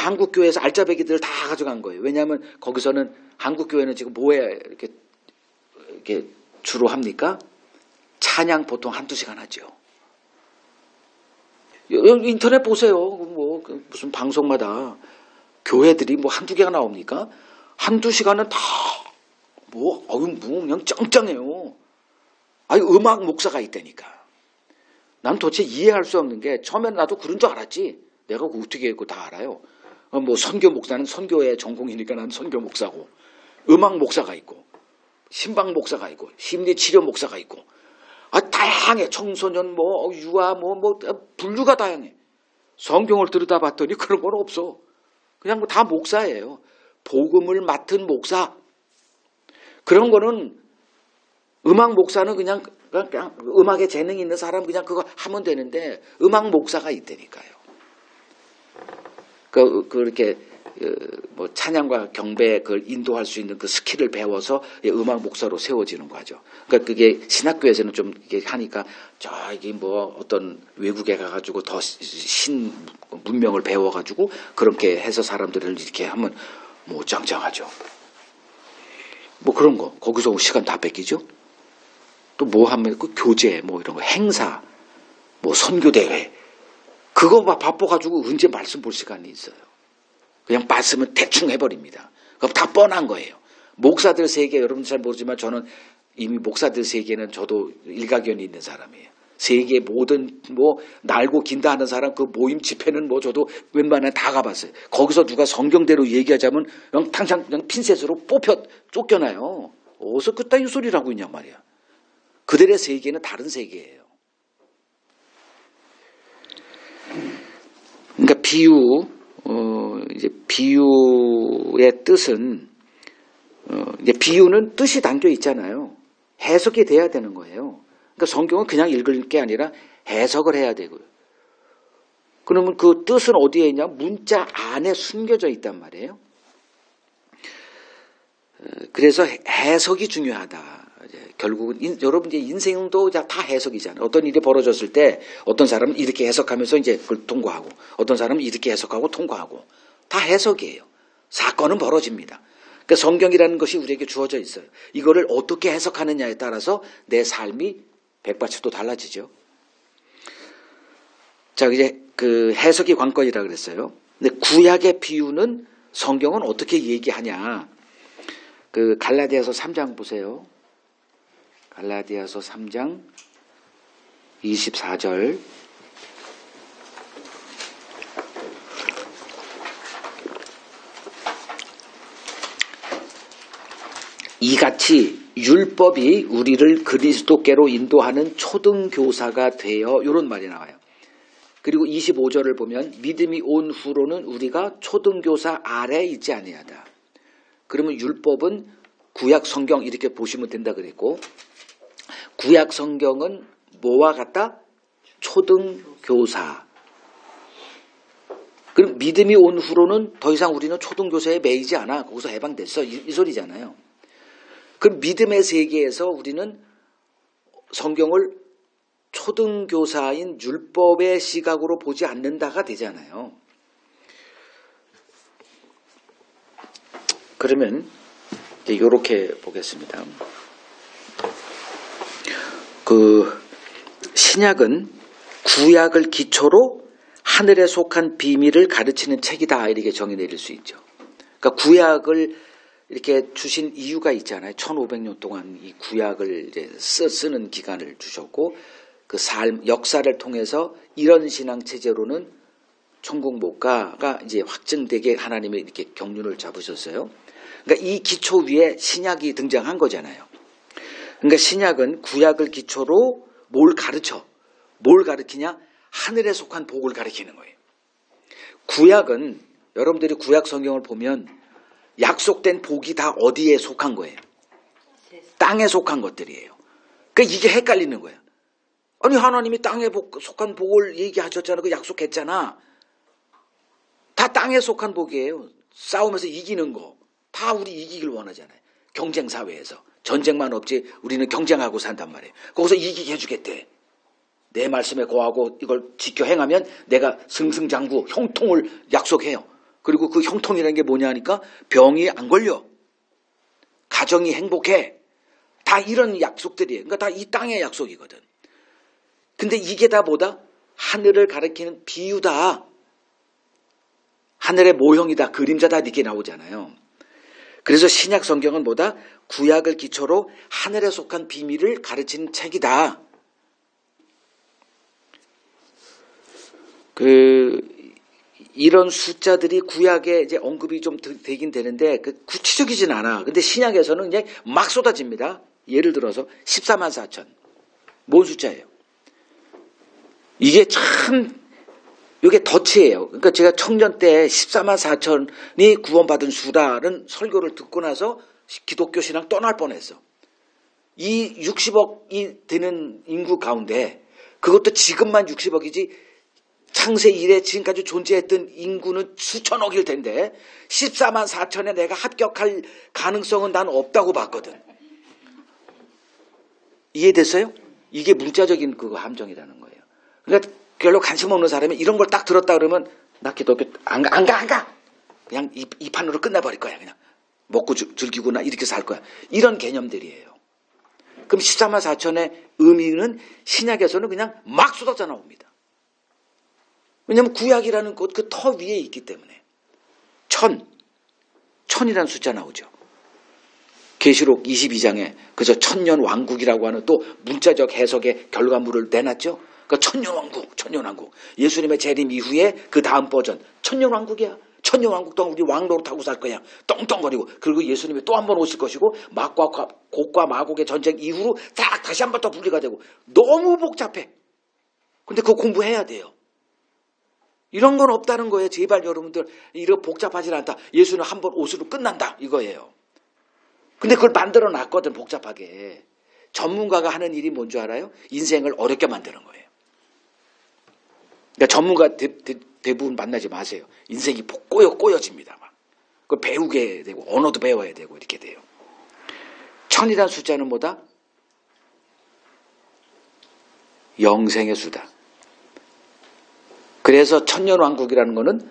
한국교회에서 알짜배기들을 다 가져간 거예요. 왜냐하면 거기서는 한국교회는 지금 뭐에 이렇게 주로 합니까? 찬양 보통 한두 시간 하죠. 인터넷 보세요. 뭐 무슨 방송마다 교회들이 뭐 한두 개가 나옵니까? 한두 시간은 다 뭐 그냥 짱짱해요. 음악 목사가 있다니까. 난 도대체 이해할 수 없는 게 처음에는 나도 그런 줄 알았지. 내가 어떻게 했고 다 알아요. 뭐 선교 목사는 선교의 전공이니까 난 선교 목사고, 음악 목사가 있고, 신방 목사가 있고, 심리치료 목사가 있고, 다양해. 청소년 유아 분류가 다양해. 성경을 들여다봤더니 그런 건 없어. 그냥 다 목사예요. 복음을 맡은 목사. 그런 거는 음악 목사는 그냥 음악에 재능이 있는 사람 그냥 그거 하면 되는데 음악 목사가 있다니까요. 그렇게 뭐 찬양과 경배 그걸 인도할 수 있는 그 스킬을 배워서 음악 목사로 세워지는 거죠. 그러니까 그게 신학교에서는 좀 이게 하니까 저기 뭐 어떤 외국에 가가지고 더 신 문명을 배워가지고 그렇게 해서 사람들을 이렇게 하면 뭐 짱짱하죠. 뭐 그런 거 거기서 시간 다 뺏기죠. 또 뭐 하면 그 교제 뭐 이런 거 행사 뭐 선교 대회 그거 막 바빠가지고 언제 말씀 볼 시간이 있어요. 그냥 말씀은 대충 해버립니다. 그럼 다 뻔한 거예요. 목사들 세계 여러분 잘 모르지만 저는 이미 목사들 세계는 저도 일가견이 있는 사람이에요. 세계 모든 뭐 날고 긴다 하는 사람 그 모임 집회는 뭐 저도 웬만하면 다 가봤어요. 거기서 누가 성경대로 얘기하자면 그냥 당장 그냥 핀셋으로 쫓겨나요. 어디서 그따위 소리를 하고 있냐 말이야. 그들의 세계는 다른 세계예요. 그러니까 이제 비유의 뜻은 이제 비유는 뜻이 담겨 있잖아요. 해석이 돼야 되는 거예요. 그러니까 성경은 그냥 읽을 게 아니라 해석을 해야 되고요. 그러면 그 뜻은 어디에 있냐? 문자 안에 숨겨져 있단 말이에요. 그래서 해석이 중요하다. 결국은 여러분 이제 인생도 다 해석이잖아요. 어떤 일이 벌어졌을 때 어떤 사람은 이렇게 해석하면서 이제 그걸 통과하고 어떤 사람은 이렇게 해석하고 통과하고 다 해석이에요. 사건은 벌어집니다. 그러니까 성경이라는 것이 우리에게 주어져 있어요. 이거를 어떻게 해석하느냐에 따라서 내 삶이 180도 달라지죠. 자, 이제 그 해석이 관건이라 그랬어요. 근데 구약의 비유는 성경은 어떻게 얘기하냐? 그 갈라디아서 3장 보세요. 갈라디아서 3장 24절. 이같이 율법이 우리를 그리스도께로 인도하는 초등교사가 되어 이런 말이 나와요. 그리고 25절을 보면 믿음이 온 후로는 우리가 초등교사 아래 있지 아니하다. 그러면 율법은 구약 성경 이렇게 보시면 된다 그랬고 구약 성경은 뭐와 같다? 초등교사. 그럼 믿음이 온 후로는 더 이상 우리는 초등교사에 매이지 않아. 거기서 해방됐어. 이 소리잖아요. 그럼 믿음의 세계에서 우리는 성경을 초등교사인 율법의 시각으로 보지 않는다가 되잖아요. 그러면 이렇게 보겠습니다. 그 신약은 구약을 기초로 하늘에 속한 비밀을 가르치는 책이다 이렇게 정의 내릴 수 있죠. 그러니까 구약을 이렇게 주신 이유가 있잖아요. 1500년 동안 이 구약을 이제 쓰는 기간을 주셨고 그 역사를 통해서 이런 신앙 체제로는 천국 못 가가 이제 확증되게 하나님이 이렇게 경륜을 잡으셨어요. 그러니까 이 기초 위에 신약이 등장한 거잖아요. 그러니까 신약은 구약을 기초로 뭘 가르쳐? 뭘 가르치냐? 하늘에 속한 복을 가르치는 거예요. 구약은 여러분들이 구약 성경을 보면 약속된 복이 다 어디에 속한 거예요? 땅에 속한 것들이에요. 그러니까 이게 헷갈리는 거예요. 아니 하나님이 땅에 속한 복을 얘기하셨잖아. 그 약속했잖아. 다 땅에 속한 복이에요. 싸우면서 이기는 거. 다 우리 이기길 원하잖아요. 경쟁 사회에서. 전쟁만 없지 우리는 경쟁하고 산단 말이에요. 거기서 이기게 해주겠대. 내 말씀에 거하고 이걸 지켜 행하면 내가 승승장구 형통을 약속해요. 그리고 그 형통이라는 게 뭐냐 하니까 병이 안 걸려. 가정이 행복해. 다 이런 약속들이에요. 그러니까 다 이 땅의 약속이거든. 근데 이게 다 뭐다? 하늘을 가리키는 비유다. 하늘의 모형이다. 그림자다. 이렇게 나오잖아요. 그래서 신약 성경은 뭐다? 구약을 기초로 하늘에 속한 비밀을 가르치는 책이다. 이런 숫자들이 구약에 이제 언급이 좀 되긴 되는데 구체적이진 않아. 근데 신약에서는 그냥 막 쏟아집니다. 예를 들어서 14만 4천. 뭔 숫자예요? 이게 참 이게 덫이에요. 그러니까 제가 청년 때 14만 4천이 구원받은 수라는 설교를 듣고 나서 기독교 신앙 떠날 뻔했어. 이 60억이 되는 인구 가운데 그것도 지금만 60억이지 창세 이래 지금까지 존재했던 인구는 수천억일 텐데 14만 4천에 내가 합격할 가능성은 난 없다고 봤거든. 이해됐어요? 이게 문자적인 그 함정이라는 거예요. 그러니까 별로 관심 없는 사람이 이런 걸 딱 들었다 그러면 나 기독교 안 가. 그냥 이 판으로 끝나버릴 거야. 그냥 먹고 즐기고 나 이렇게 살 거야. 이런 개념들이에요. 그럼 14만 4천의 의미는 신약에서는 그냥 막 쏟아져 나옵니다. 왜냐하면 구약이라는 것 그 터 위에 있기 때문에. 천이라는 숫자 나오죠. 계시록 22장에 그저 천년 왕국이라고 하는 또 문자적 해석의 결과물을 내놨죠. 그러니까 천년 왕국. 예수님의 재림 이후에 그 다음 버전. 천년 왕국이야. 천년 왕국 동안 우리 왕 노릇하고 살 거야. 떵떵거리고. 그리고 예수님이 또 한 번 오실 것이고 곡과 마곡의 전쟁 이후로 딱 다시 한 번 더 분리가 되고. 너무 복잡해. 근데 그거 공부해야 돼요. 이런 건 없다는 거예요. 제발 여러분들 이렇게 복잡하지 않다. 예수는 한 번 옷으로 끝난다 이거예요. 근데 그걸 만들어 놨거든 복잡하게. 전문가가 하는 일이 뭔 줄 알아요? 인생을 어렵게 만드는 거예요. 그러니까 전문가 대부분 만나지 마세요. 인생이 꼬여집니다. 막. 그걸 배우게 되고 언어도 배워야 되고 이렇게 돼요. 천이라는 숫자는 뭐다? 영생의 수다. 그래서 천년왕국이라는 거는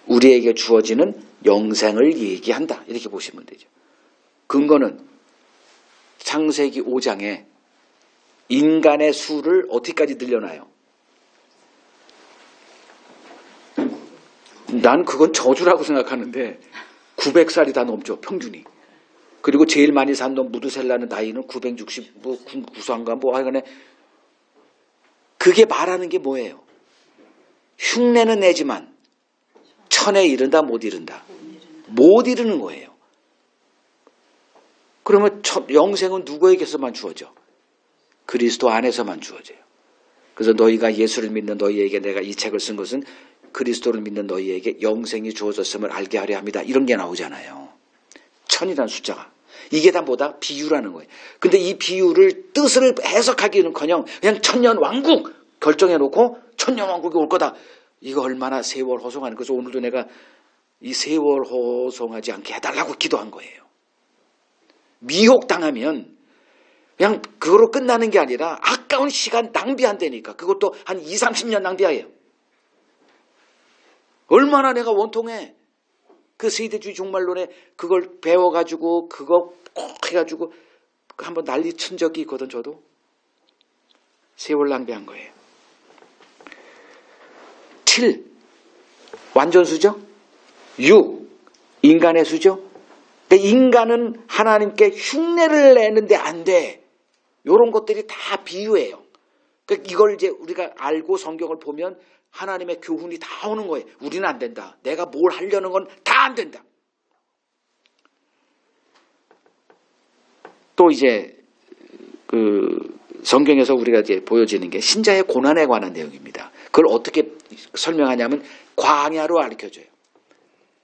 우리에게 주어지는 영생을 얘기한다. 이렇게 보시면 되죠. 근거는 창세기 5장에 인간의 수를 어디까지 늘려놔요? 난 그건 저주라고 생각하는데 900살이 다 넘죠. 평균이. 그리고 제일 많이 산 놈 무두셀라는 나이는 960 구수한가 뭐 하여간에 그게 말하는 게 뭐예요? 흉내는 내지만 천에 이른다 못 이른다. 못 이르는 거예요. 그러면 영생은 누구에게서만 주어져? 그리스도 안에서만 주어져요. 그래서 너희가 예수를 믿는 너희에게 내가 이 책을 쓴 것은 그리스도를 믿는 너희에게 영생이 주어졌음을 알게 하려 합니다. 이런 게 나오잖아요. 천이라는 숫자가. 이게 다 뭐다? 비유라는 거예요. 근데 이 비유를 뜻을 해석하기는커녕 그냥 천년 왕국 결정해놓고 천년 왕국이 올 거다. 이거 얼마나 세월 호송하는. 그래서 오늘도 내가 이 세월 호송하지 않게 해달라고 기도한 거예요. 미혹당하면 그냥 그거로 끝나는 게 아니라 아까운 시간 낭비한다니까. 그것도 한 20, 30년 낭비해요. 얼마나 내가 원통해. 그 세대주의 종말론에 그걸 배워가지고 그거 꼭 해가지고 한번 난리 친 적이 있거든. 저도. 세월 낭비한 거예요. 7. 완전수죠. 6. 인간의 수죠. 근데 인간은 하나님께 흉내를 내는데 안 돼. 이런 것들이 다 비유예요. 그러니까 이걸 이제 우리가 알고 성경을 보면 하나님의 교훈이 다 오는 거예요. 우리는 안 된다. 내가 뭘 하려는 건 다 안 된다. 또 이제 그 성경에서 우리가 이제 보여지는 게 신자의 고난에 관한 내용입니다. 그걸 어떻게 설명하냐면 광야로 가르쳐줘요.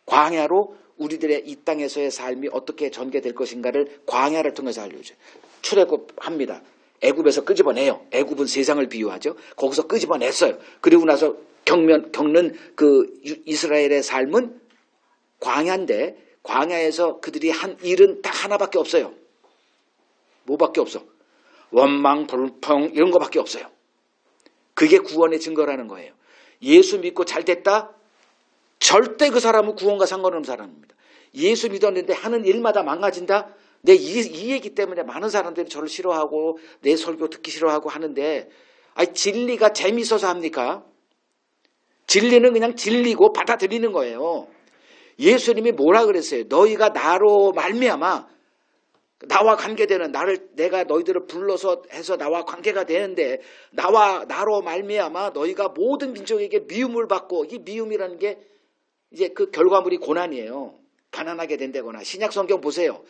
광야로 우리들의 이 땅에서의 삶이 어떻게 전개될 것인가를 광야를 통해서 알려줘요. 출애굽합니다. 애굽에서 끄집어내요. 애굽은 세상을 비유하죠. 거기서 끄집어냈어요. 그리고 나서 겪는 그 이스라엘의 삶은 광야인데 광야에서 그들이 한 일은 딱 하나밖에 없어요. 뭐밖에 없어? 원망, 불평 이런 거밖에 없어요. 그게 구원의 증거라는 거예요. 예수 믿고 잘 됐다? 절대 그 사람은 구원과 상관없는 사람입니다. 예수 믿었는데 하는 일마다 망가진다? 이 얘기 때문에 많은 사람들이 저를 싫어하고 내 설교 듣기 싫어하고 하는데, 아니, 진리가 재미있어서 합니까? 진리는 그냥 진리고 받아들이는 거예요. 예수님이 뭐라 그랬어요? 너희가 나로 말미암아 나와 관계되는, 내가 너희들을 불러서 해서 나와 관계가 되는데, 나로 말미암아 너희가 모든 민족에게 미움을 받고, 이 미움이라는 게 이제 그 결과물이 고난이에요. 가난하게 된다거나. 신약 성경 보세요.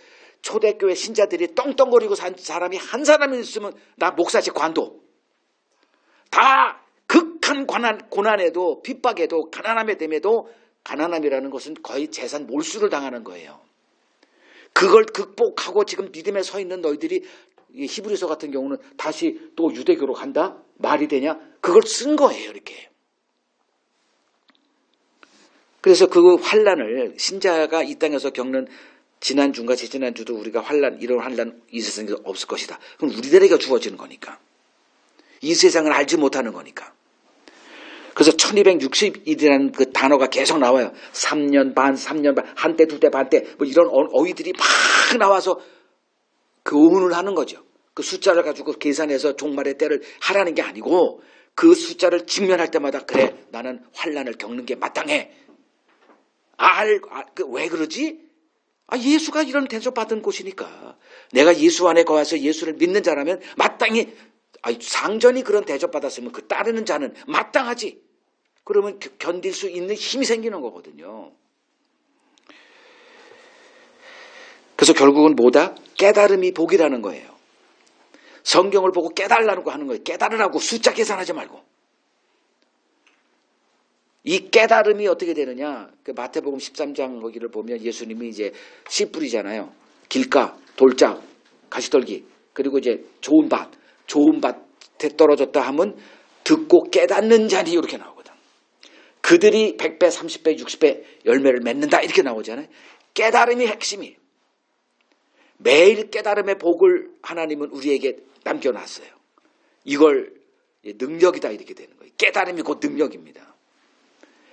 초대교회 신자들이 떵떵거리고 산 사람이 한 사람이 있으면 나 목사직 관도. 다 극한 고난에도 핍박에도 가난함에 됨에도, 가난함이라는 것은 거의 재산 몰수를 당하는 거예요. 그걸 극복하고 지금 믿음에 서 있는 너희들이, 히브리서 같은 경우는 다시 또 유대교로 간다? 말이 되냐? 그걸 쓴 거예요, 이렇게. 그래서 그 환란을 신자가 이 땅에서 겪는, 지난주인가 지지난주도 우리가 이런 환란 이 세상에 없을 것이다. 그럼 우리들에게 주어지는 거니까. 이 세상을 알지 못하는 거니까. 그래서 1260일이라는 그 단어가 계속 나와요. 3년 반, 한때, 두때, 반때, 뭐 이런 어휘들이 막 나와서 교훈을 하는 거죠. 그 숫자를 가지고 계산해서 종말의 때를 하라는 게 아니고, 그 숫자를 직면할 때마다, 그래, 나는 환란을 겪는 게 마땅해. 왜 그러지? 예수가 이런 대접받은 곳이니까. 내가 예수 안에 거해서 예수를 믿는 자라면 마땅히, 상전이 그런 대접받았으면 그 따르는 자는 마땅하지. 그러면 견딜 수 있는 힘이 생기는 거거든요. 그래서 결국은 뭐다? 깨달음이 복이라는 거예요. 성경을 보고 깨달으라고 하는 거예요. 깨달으라고, 숫자 계산하지 말고. 이 깨달음이 어떻게 되느냐? 그 마태복음 13장 거기를 보면 예수님이 이제 씨 뿌리잖아요. 길가, 돌짝, 가시떨기, 그리고 이제 좋은 밭에 떨어졌다 하면 듣고 깨닫는 자니, 이렇게 나오거든. 그들이 100배, 30배, 60배 열매를 맺는다, 이렇게 나오잖아요. 깨달음이 핵심이에요. 매일 깨달음의 복을 하나님은 우리에게 남겨놨어요. 이걸 능력이다, 이렇게 되는 거예요. 깨달음이 곧 능력입니다.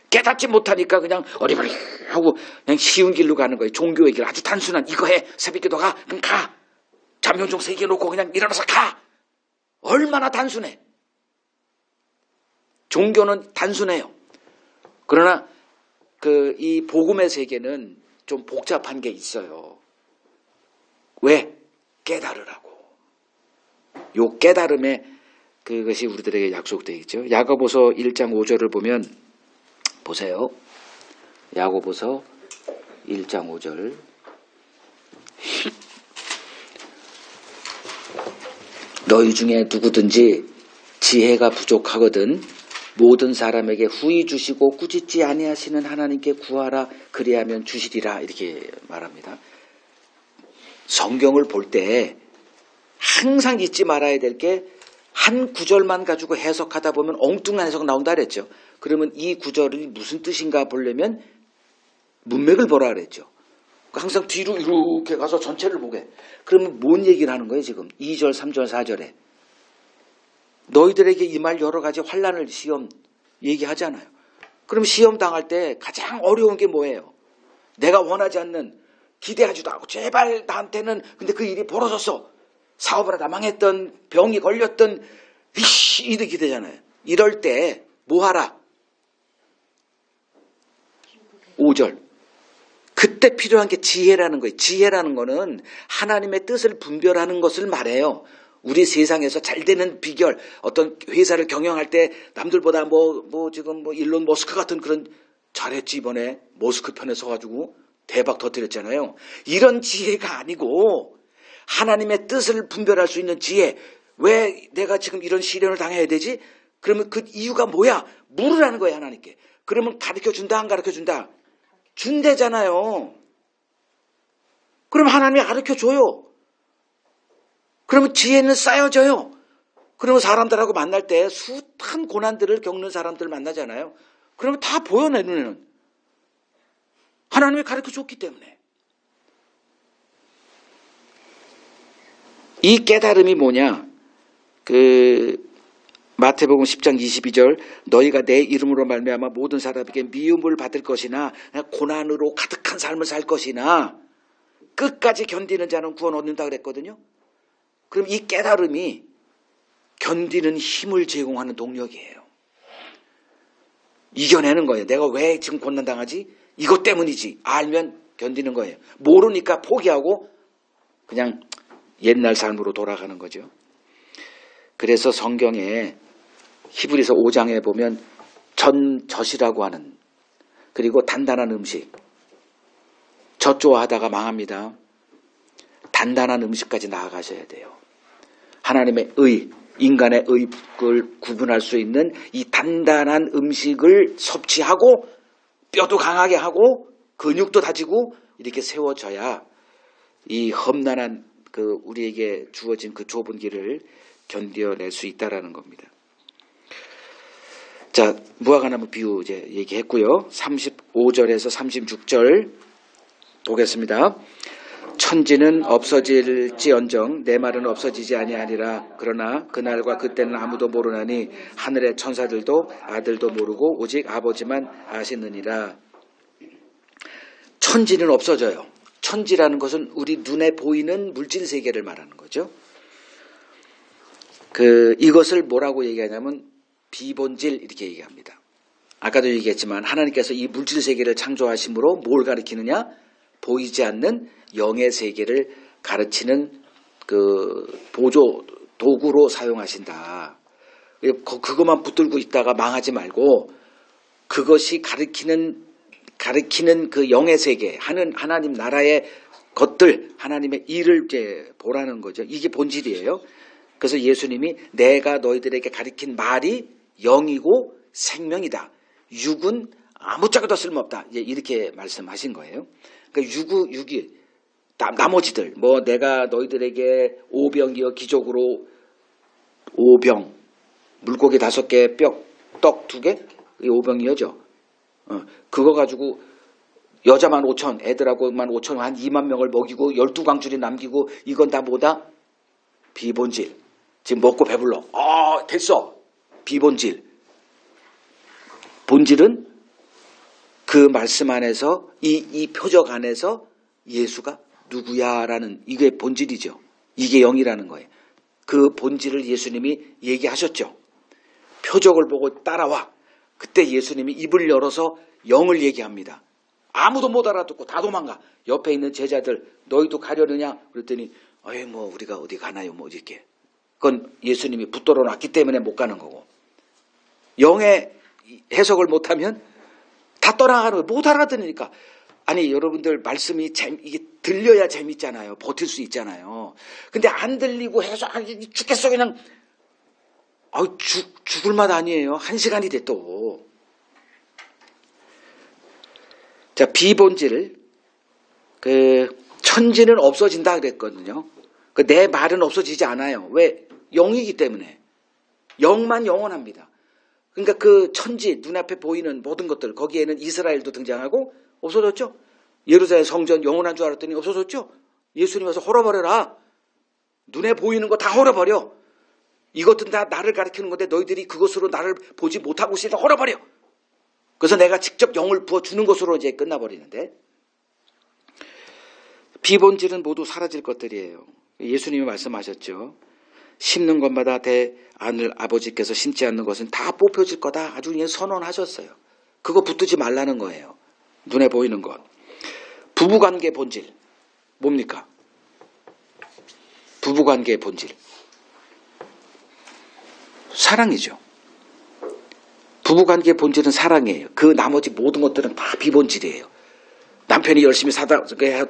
깨닫지 못하니까 그냥 어리버리 하고 그냥 쉬운 길로 가는 거예요. 종교의 길, 아주 단순한, 이거 해, 새벽기도 가, 그럼 가. 잠룡종 3개 놓고 그냥 일어나서 가. 얼마나 단순해. 종교는 단순해요. 그러나 이 복음의 세계는 좀 복잡한 게 있어요. 왜? 깨달으라고. 요 깨달음에 그것이 우리들에게 약속되어 있죠. 야고보서 1장 5절을 보면 보세요. 야고보서 1장 5절. 너희 중에 누구든지 지혜가 부족하거든 모든 사람에게 후히 주시고 꾸짖지 아니하시는 하나님께 구하라, 그리하면 주시리라, 이렇게 말합니다. 성경을 볼 때 항상 잊지 말아야 될 게, 한 구절만 가지고 해석하다 보면 엉뚱한 해석 나온다 그랬죠. 그러면 이 구절이 무슨 뜻인가 보려면 문맥을 보라 그랬죠. 항상 뒤로 이렇게 가서 전체를 보게. 그러면 뭔 얘기를 하는 거예요 지금? 2절, 3절, 4절에. 너희들에게 임할 여러 가지 환난을, 시험 얘기하잖아요. 그럼 시험 당할 때 가장 어려운 게 뭐예요? 내가 원하지 않는, 기대하지도 않고 제발 나한테는, 근데 그 일이 벌어졌어. 사업을 하다 망했던, 병이 걸렸던, 이도 기대잖아요. 이럴 때 뭐 하라? 5절. 그때 필요한 게 지혜라는 거예요. 지혜라는 거는 하나님의 뜻을 분별하는 것을 말해요. 우리 세상에서 잘 되는 비결, 어떤 회사를 경영할 때 남들보다 지금 일론 머스크 같은 그런, 잘했지 이번에 머스크 편에 서가지고 대박 터뜨렸잖아요. 이런 지혜가 아니고 하나님의 뜻을 분별할 수 있는 지혜. 왜 내가 지금 이런 시련을 당해야 되지? 그러면 그 이유가 뭐야? 물으라는 거예요, 하나님께. 그러면 가르쳐준다, 안 가르쳐준다? 준대잖아요. 그럼 하나님이 가르쳐줘요. 그러면 지혜는 쌓여져요. 그러면 사람들하고 만날 때 숱한 고난들을 겪는 사람들 만나잖아요. 그러면 다 보여, 내 눈에는. 하나님이 가르쳐줬기 때문에. 이 깨달음이 뭐냐? 마태복음 10장 22절 너희가 내 이름으로 말미암아 모든 사람에게 미움을 받을 것이나 고난으로 가득한 삶을 살 것이나 끝까지 견디는 자는 구원 얻는다 그랬거든요. 그럼 이 깨달음이 견디는 힘을 제공하는 동력이에요. 이겨내는 거예요. 내가 왜 지금 고난당하지? 이것 때문이지. 알면 견디는 거예요. 모르니까 포기하고 그냥 옛날 삶으로 돌아가는 거죠. 그래서 성경에 히브리서 5장에 보면 전젖이라고 하는, 그리고 단단한 음식, 젖 좋아하다가 망합니다. 단단한 음식까지 나아가셔야 돼요. 하나님의 의, 인간의 의를 구분할 수 있는 이 단단한 음식을 섭취하고 뼈도 강하게 하고 근육도 다지고 이렇게 세워져야 이 험난한 우리에게 주어진 그 좁은 길을 견뎌낼 수 있다라는 겁니다. 자, 무화과나무 비유 이제 얘기했고요. 35절에서 36절 보겠습니다. 천지는 없어질지언정 내 말은 없어지지 아니하리라. 그러나 그날과 그때는 아무도 모르나니 하늘의 천사들도 아들도 모르고 오직 아버지만 아시느니라. 천지는 없어져요. 천지라는 것은 우리 눈에 보이는 물질 세계를 말하는 거죠. 이것을 뭐라고 얘기하냐면 비본질 이렇게 얘기합니다. 아까도 얘기했지만 하나님께서 이 물질 세계를 창조하심으로 뭘 가리키느냐? 보이지 않는 영의 세계를 가르치는 보조 도구로 사용하신다. 그것만 붙들고 있다가 망하지 말고 그것이 가리키는 그 영의 세계, 하나님 나라의 것들, 하나님의 일을 이제 보라는 거죠. 이게 본질이에요. 그래서 예수님이 내가 너희들에게 가리킨 말이 영이고 생명이다. 육은 아무짝에도 쓸모없다. 이제 이렇게 말씀하신 거예요. 그러니까 육이 나머지들 내가 너희들에게 오병이어 기적으로 5병 물고기 5개 떡 2개 이 5병이어죠. 그거 가지고 여자만 5천 애들하고만 5천 한 2만 명을 먹이고 12광줄이 남기고 이건 다 뭐다? 비본질. 지금 먹고 배불러. 됐어. 비본질. 본질은 그 말씀 안에서 이 표적 안에서 예수가 누구야라는 이게 본질이죠. 이게 영이라는 거예요. 그 본질을 예수님이 얘기하셨죠. 표적을 보고 따라와. 그때 예수님이 입을 열어서 영을 얘기합니다. 아무도 못 알아듣고 다 도망가. 옆에 있는 제자들 너희도 가려느냐? 그랬더니 우리가 어디 가나요? 이렇게. 그건 예수님이 붙들어 놨기 때문에 못 가는 거고. 영의 해석을 못하면 다 떠나가는 거예요. 못 알아듣으니까. 아니 여러분들 말씀이 이게 들려야 재밌잖아요. 버틸 수 있잖아요. 근데 안 들리고 해서 죽겠어 그냥. 죽을 맛 아니에요. 1시간이 돼 또. 자, 비본질. 천지는 없어진다 그랬거든요. 내 말은 없어지지 않아요. 왜? 영이기 때문에. 영만 영원합니다. 그러니까 그 천지, 눈앞에 보이는 모든 것들, 거기에는 이스라엘도 등장하고 없어졌죠. 예루살렘 성전 영원한 줄 알았더니 없어졌죠. 예수님 와서 헐어버려라. 눈에 보이는 거 다 헐어버려. 이것들은 다 나를 가리키는 건데 너희들이 그것으로 나를 보지 못하고 있으니까 헐어버려. 그래서 내가 직접 영을 부어주는 것으로 이제 끝나버리는데, 비본질은 모두 사라질 것들이에요. 예수님이 말씀하셨죠. 심는 것마다 대 안을 아버지께서 심지 않는 것은 다 뽑혀질 거다. 아주 그냥 선언하셨어요. 그거 붙들지 말라는 거예요. 눈에 보이는 것. 부부관계 본질 뭡니까? 부부관계의 본질 사랑이죠. 부부관계의 본질은 사랑이에요. 그 나머지 모든 것들은 다 비본질이에요. 남편이 열심히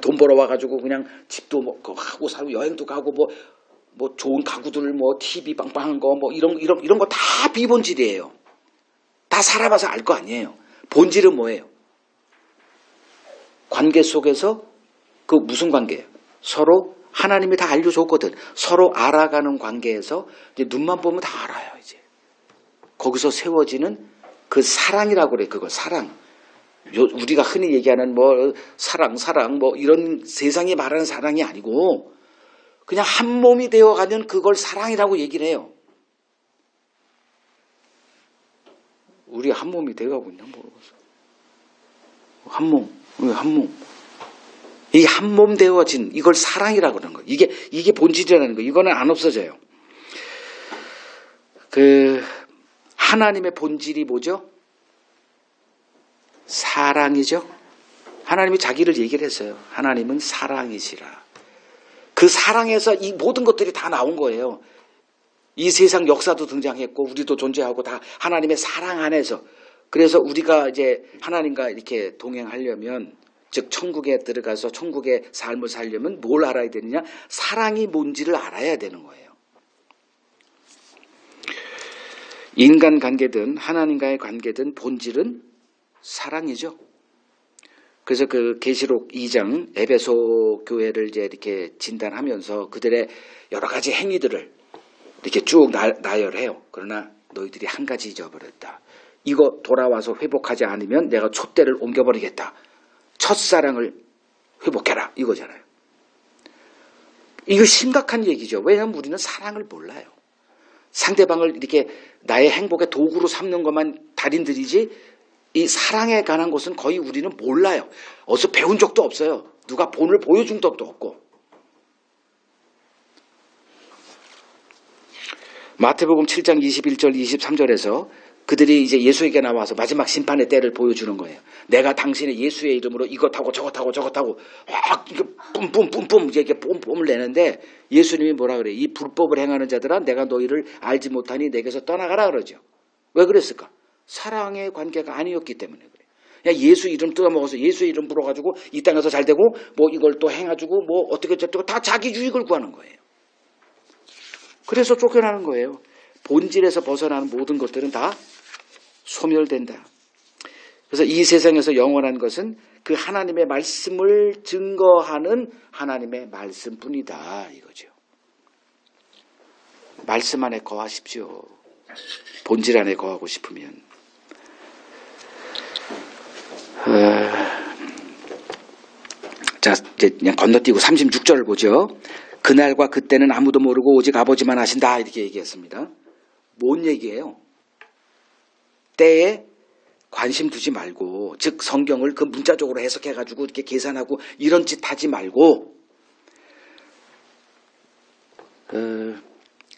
돈 벌어와가지고 그냥 집도 하고 살고 여행도 가고 뭐 좋은 가구들 TV 빵빵한 거 이런 거 다 비본질이에요. 다 살아봐서 알 거 아니에요. 본질은 뭐예요? 관계 속에서 그 무슨 관계예요? 서로 하나님이 다 알려줬거든. 서로 알아가는 관계에서 이제 눈만 보면 다 알아요. 이제 거기서 세워지는 그 사랑이라고 그래. 그걸 사랑. 우리가 흔히 얘기하는 사랑 이런 세상이 말하는 사랑이 아니고 그냥 한 몸이 되어가면 그걸 사랑이라고 얘기를 해요. 우리 한 몸이 돼가고 있나 모르겠어. 한 몸, 우리 한 몸. 이 한 몸 되어진 이걸 사랑이라고 그러는 거예요. 이게 본질이라는 거예요. 이거는 안 없어져요. 하나님의 본질이 뭐죠? 사랑이죠. 하나님이 자기를 얘기를 했어요. 하나님은 사랑이시라. 그 사랑에서 이 모든 것들이 다 나온 거예요. 이 세상 역사도 등장했고 우리도 존재하고 다 하나님의 사랑 안에서. 그래서 우리가 이제 하나님과 이렇게 동행하려면, 즉 천국에 들어가서 천국의 삶을 살려면 뭘 알아야 되느냐? 사랑이 뭔지를 알아야 되는 거예요. 인간 관계든 하나님과의 관계든 본질은 사랑이죠. 그래서 그 계시록 2장 에베소 교회를 이제 이렇게 진단하면서 그들의 여러 가지 행위들을 이렇게 쭉 나열해요. 그러나 너희들이 한 가지 잊어버렸다. 이거 돌아와서 회복하지 않으면 내가 촛대를 옮겨버리겠다. 첫사랑을 회복해라. 이거잖아요. 이거 심각한 얘기죠. 왜냐하면 우리는 사랑을 몰라요. 상대방을 이렇게 나의 행복의 도구로 삼는 것만 달인들이지 이 사랑에 관한 것은 거의 우리는 몰라요. 어디서 배운 적도 없어요. 누가 본을 보여준 적도 없고. 마태복음 7장 21절 23절에서 그들이 이제 예수에게 나와서 마지막 심판의 때를 보여주는 거예요. 내가 당신의 예수의 이름으로 이것하고 저것하고 이거 뿜뿜 이렇게 뿜뿜을 내는데 예수님이 뭐라 그래요? 이 불법을 행하는 자들아 내가 너희를 알지 못하니 내게서 떠나가라 그러죠. 왜 그랬을까? 사랑의 관계가 아니었기 때문에 그래요. 그냥 예수 이름 뜯어먹어서 예수 이름 불어가지고 이 땅에서 잘 되고 뭐 이걸 또 행해주고 뭐 어떻게 저쩌고 다 자기 유익을 구하는 거예요. 그래서 쫓겨나는 거예요. 본질에서 벗어나는 모든 것들은 다 소멸된다. 그래서 이 세상에서 영원한 것은 그 하나님의 말씀을 증거하는 하나님의 말씀뿐이다 이거죠. 말씀 안에 거하십시오. 본질 안에 거하고 싶으면. 자, 이제 그냥 건너뛰고 36절을 보죠. 그날과 그때는 아무도 모르고 오직 아버지만 아신다 이렇게 얘기했습니다. 뭔 얘기예요? 때에 관심 두지 말고, 즉 성경을 그 문자적으로 해석해가지고 이렇게 계산하고 이런 짓 하지 말고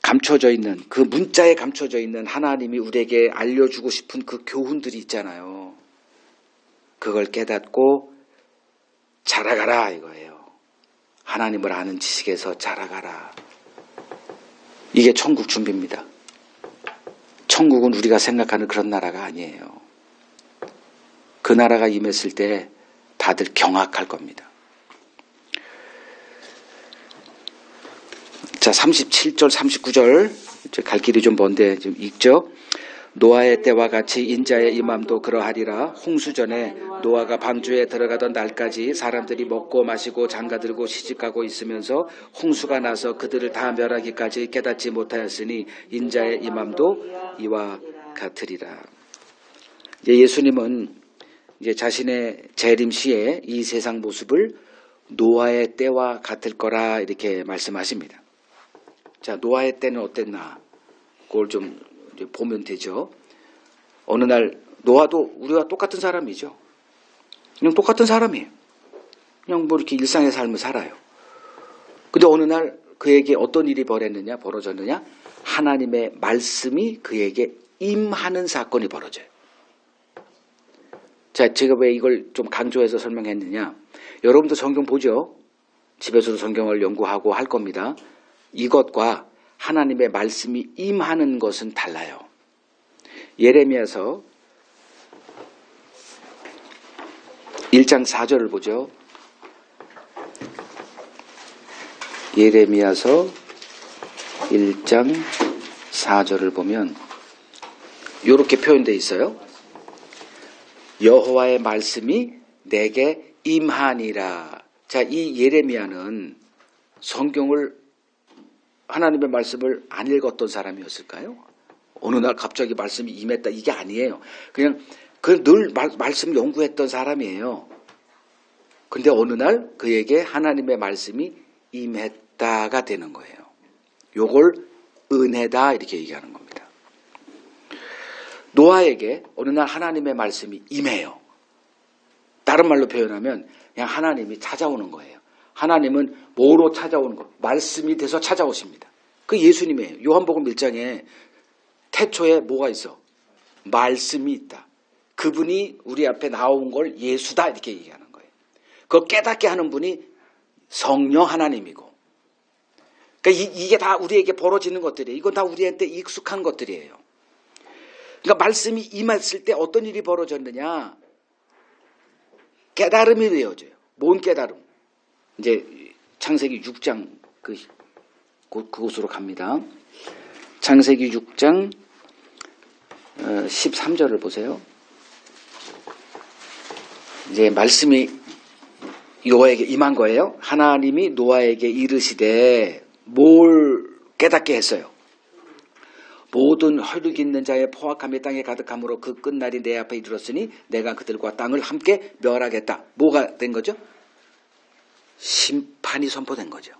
감춰져 있는 그 문자에 감춰져 있는 하나님이 우리에게 알려주고 싶은 그 교훈들이 있잖아요. 그걸 깨닫고 자라가라 이거예요. 하나님을 아는 지식에서 자라가라. 이게 천국 준비입니다. 천국은 우리가 생각하는 그런 나라가 아니에요. 그 나라가 임했을 때 다들 경악할 겁니다. 자, 37절, 39절 이제 갈 길이 좀 먼데 좀 읽죠. 노아의 때와 같이 인자의 임함도 그러하리라. 홍수전에 노아가 방주에 들어가던 날까지 사람들이 먹고 마시고 장가들고 시집가고 있으면서 홍수가 나서 그들을 다 멸하기까지 깨닫지 못하였으니 인자의 임함도 이와 같으리라. 이제 예수님은 이제 자신의 재림 시에 이 세상 모습을 노아의 때와 같을 거라 이렇게 말씀하십니다. 자, 노아의 때는 어땠나? 그걸 좀 보면 되죠. 어느 날 노아도 우리와 똑같은 사람이죠. 그냥 똑같은 사람이에요. 그냥 뭐 이렇게 일상의 삶을 살아요. 근데 어느 날 그에게 어떤 일이 벌어졌느냐? 하나님의 말씀이 그에게 임하는 사건이 벌어져요. 자, 제가 왜 이걸 좀 강조해서 설명했느냐? 여러분도 성경 보죠? 집에서도 성경을 연구하고 할 겁니다. 이것과 하나님의 말씀이 임하는 것은 달라요. 예레미야서 1장 4절을 보죠. 예레미야서 1장 4절을 보면 이렇게 표현되어 있어요. 여호와의 말씀이 내게 임하니라. 자, 이 예레미야는 성경을 하나님의 말씀을 안 읽었던 사람이었을까요? 어느 날 갑자기 말씀이 임했다 이게 아니에요. 그냥 늘 말씀 연구했던 사람이에요. 근데 어느 날 그에게 하나님의 말씀이 임했다가 되는 거예요. 요걸 은혜다 이렇게 얘기하는 겁니다. 노아에게 어느 날 하나님의 말씀이 임해요. 다른 말로 표현하면 그냥 하나님이 찾아오는 거예요. 하나님은 뭐로 찾아오는 거? 말씀이 돼서 찾아오십니다. 그 예수님이에요. 요한복음 1장에 태초에 뭐가 있어? 말씀이 있다. 그분이 우리 앞에 나온 걸 예수다 이렇게 얘기하는 거예요. 그걸 깨닫게 하는 분이 성령 하나님이고. 그러니까 이게 다 우리에게 벌어지는 것들이에요. 이건 다 우리한테 익숙한 것들이에요. 그러니까 말씀이 임했을 때 어떤 일이 벌어졌느냐? 깨달음이 되어져요. 뭔 깨달음? 이제 창세기 6장 그곳으로 갑니다. 창세기 6장 13절을 보세요. 이제 말씀이 노아에게 임한 거예요. 하나님이 노아에게 이르시되 뭘 깨닫게 했어요. 모든 혈육 있는 자의 포악함이 땅에 가득함으로 그 끝날이 내 앞에 이르렀으니 내가 그들과 땅을 함께 멸하겠다. 뭐가 된 거죠? 심판이 선포된 거죠.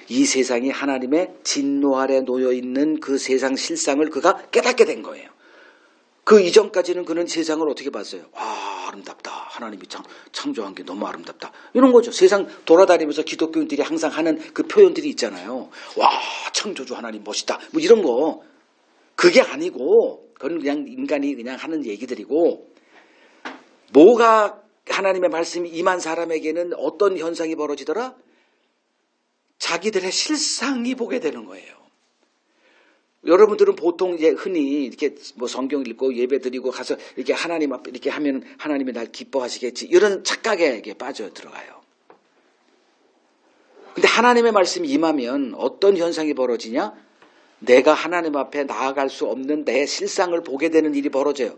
이 세상이 하나님의 진노 아래 놓여 있는 그 세상 실상을 그가 깨닫게 된 거예요. 그 이전까지는 그는 세상을 어떻게 봤어요? 와, 아름답다. 하나님이 창조한 게 너무 아름답다. 이런 거죠. 세상 돌아다니면서 기독교인들이 항상 하는 그 표현들이 있잖아요. 와, 창조주 하나님 멋있다. 뭐 이런 거. 그게 아니고 그건 그냥 인간이 그냥 하는 얘기들이고, 뭐가 하나님의 말씀이 임한 사람에게는 어떤 현상이 벌어지더라? 자기들의 실상이 보게 되는 거예요. 여러분들은 보통 이제 흔히 이렇게 뭐 성경 읽고 예배 드리고 가서 이렇게 하나님 앞에 이렇게 하면 하나님이 날 기뻐하시겠지, 이런 착각에 빠져 들어가요. 근데 하나님의 말씀이 임하면 어떤 현상이 벌어지냐? 내가 하나님 앞에 나아갈 수 없는 내 실상을 보게 되는 일이 벌어져요.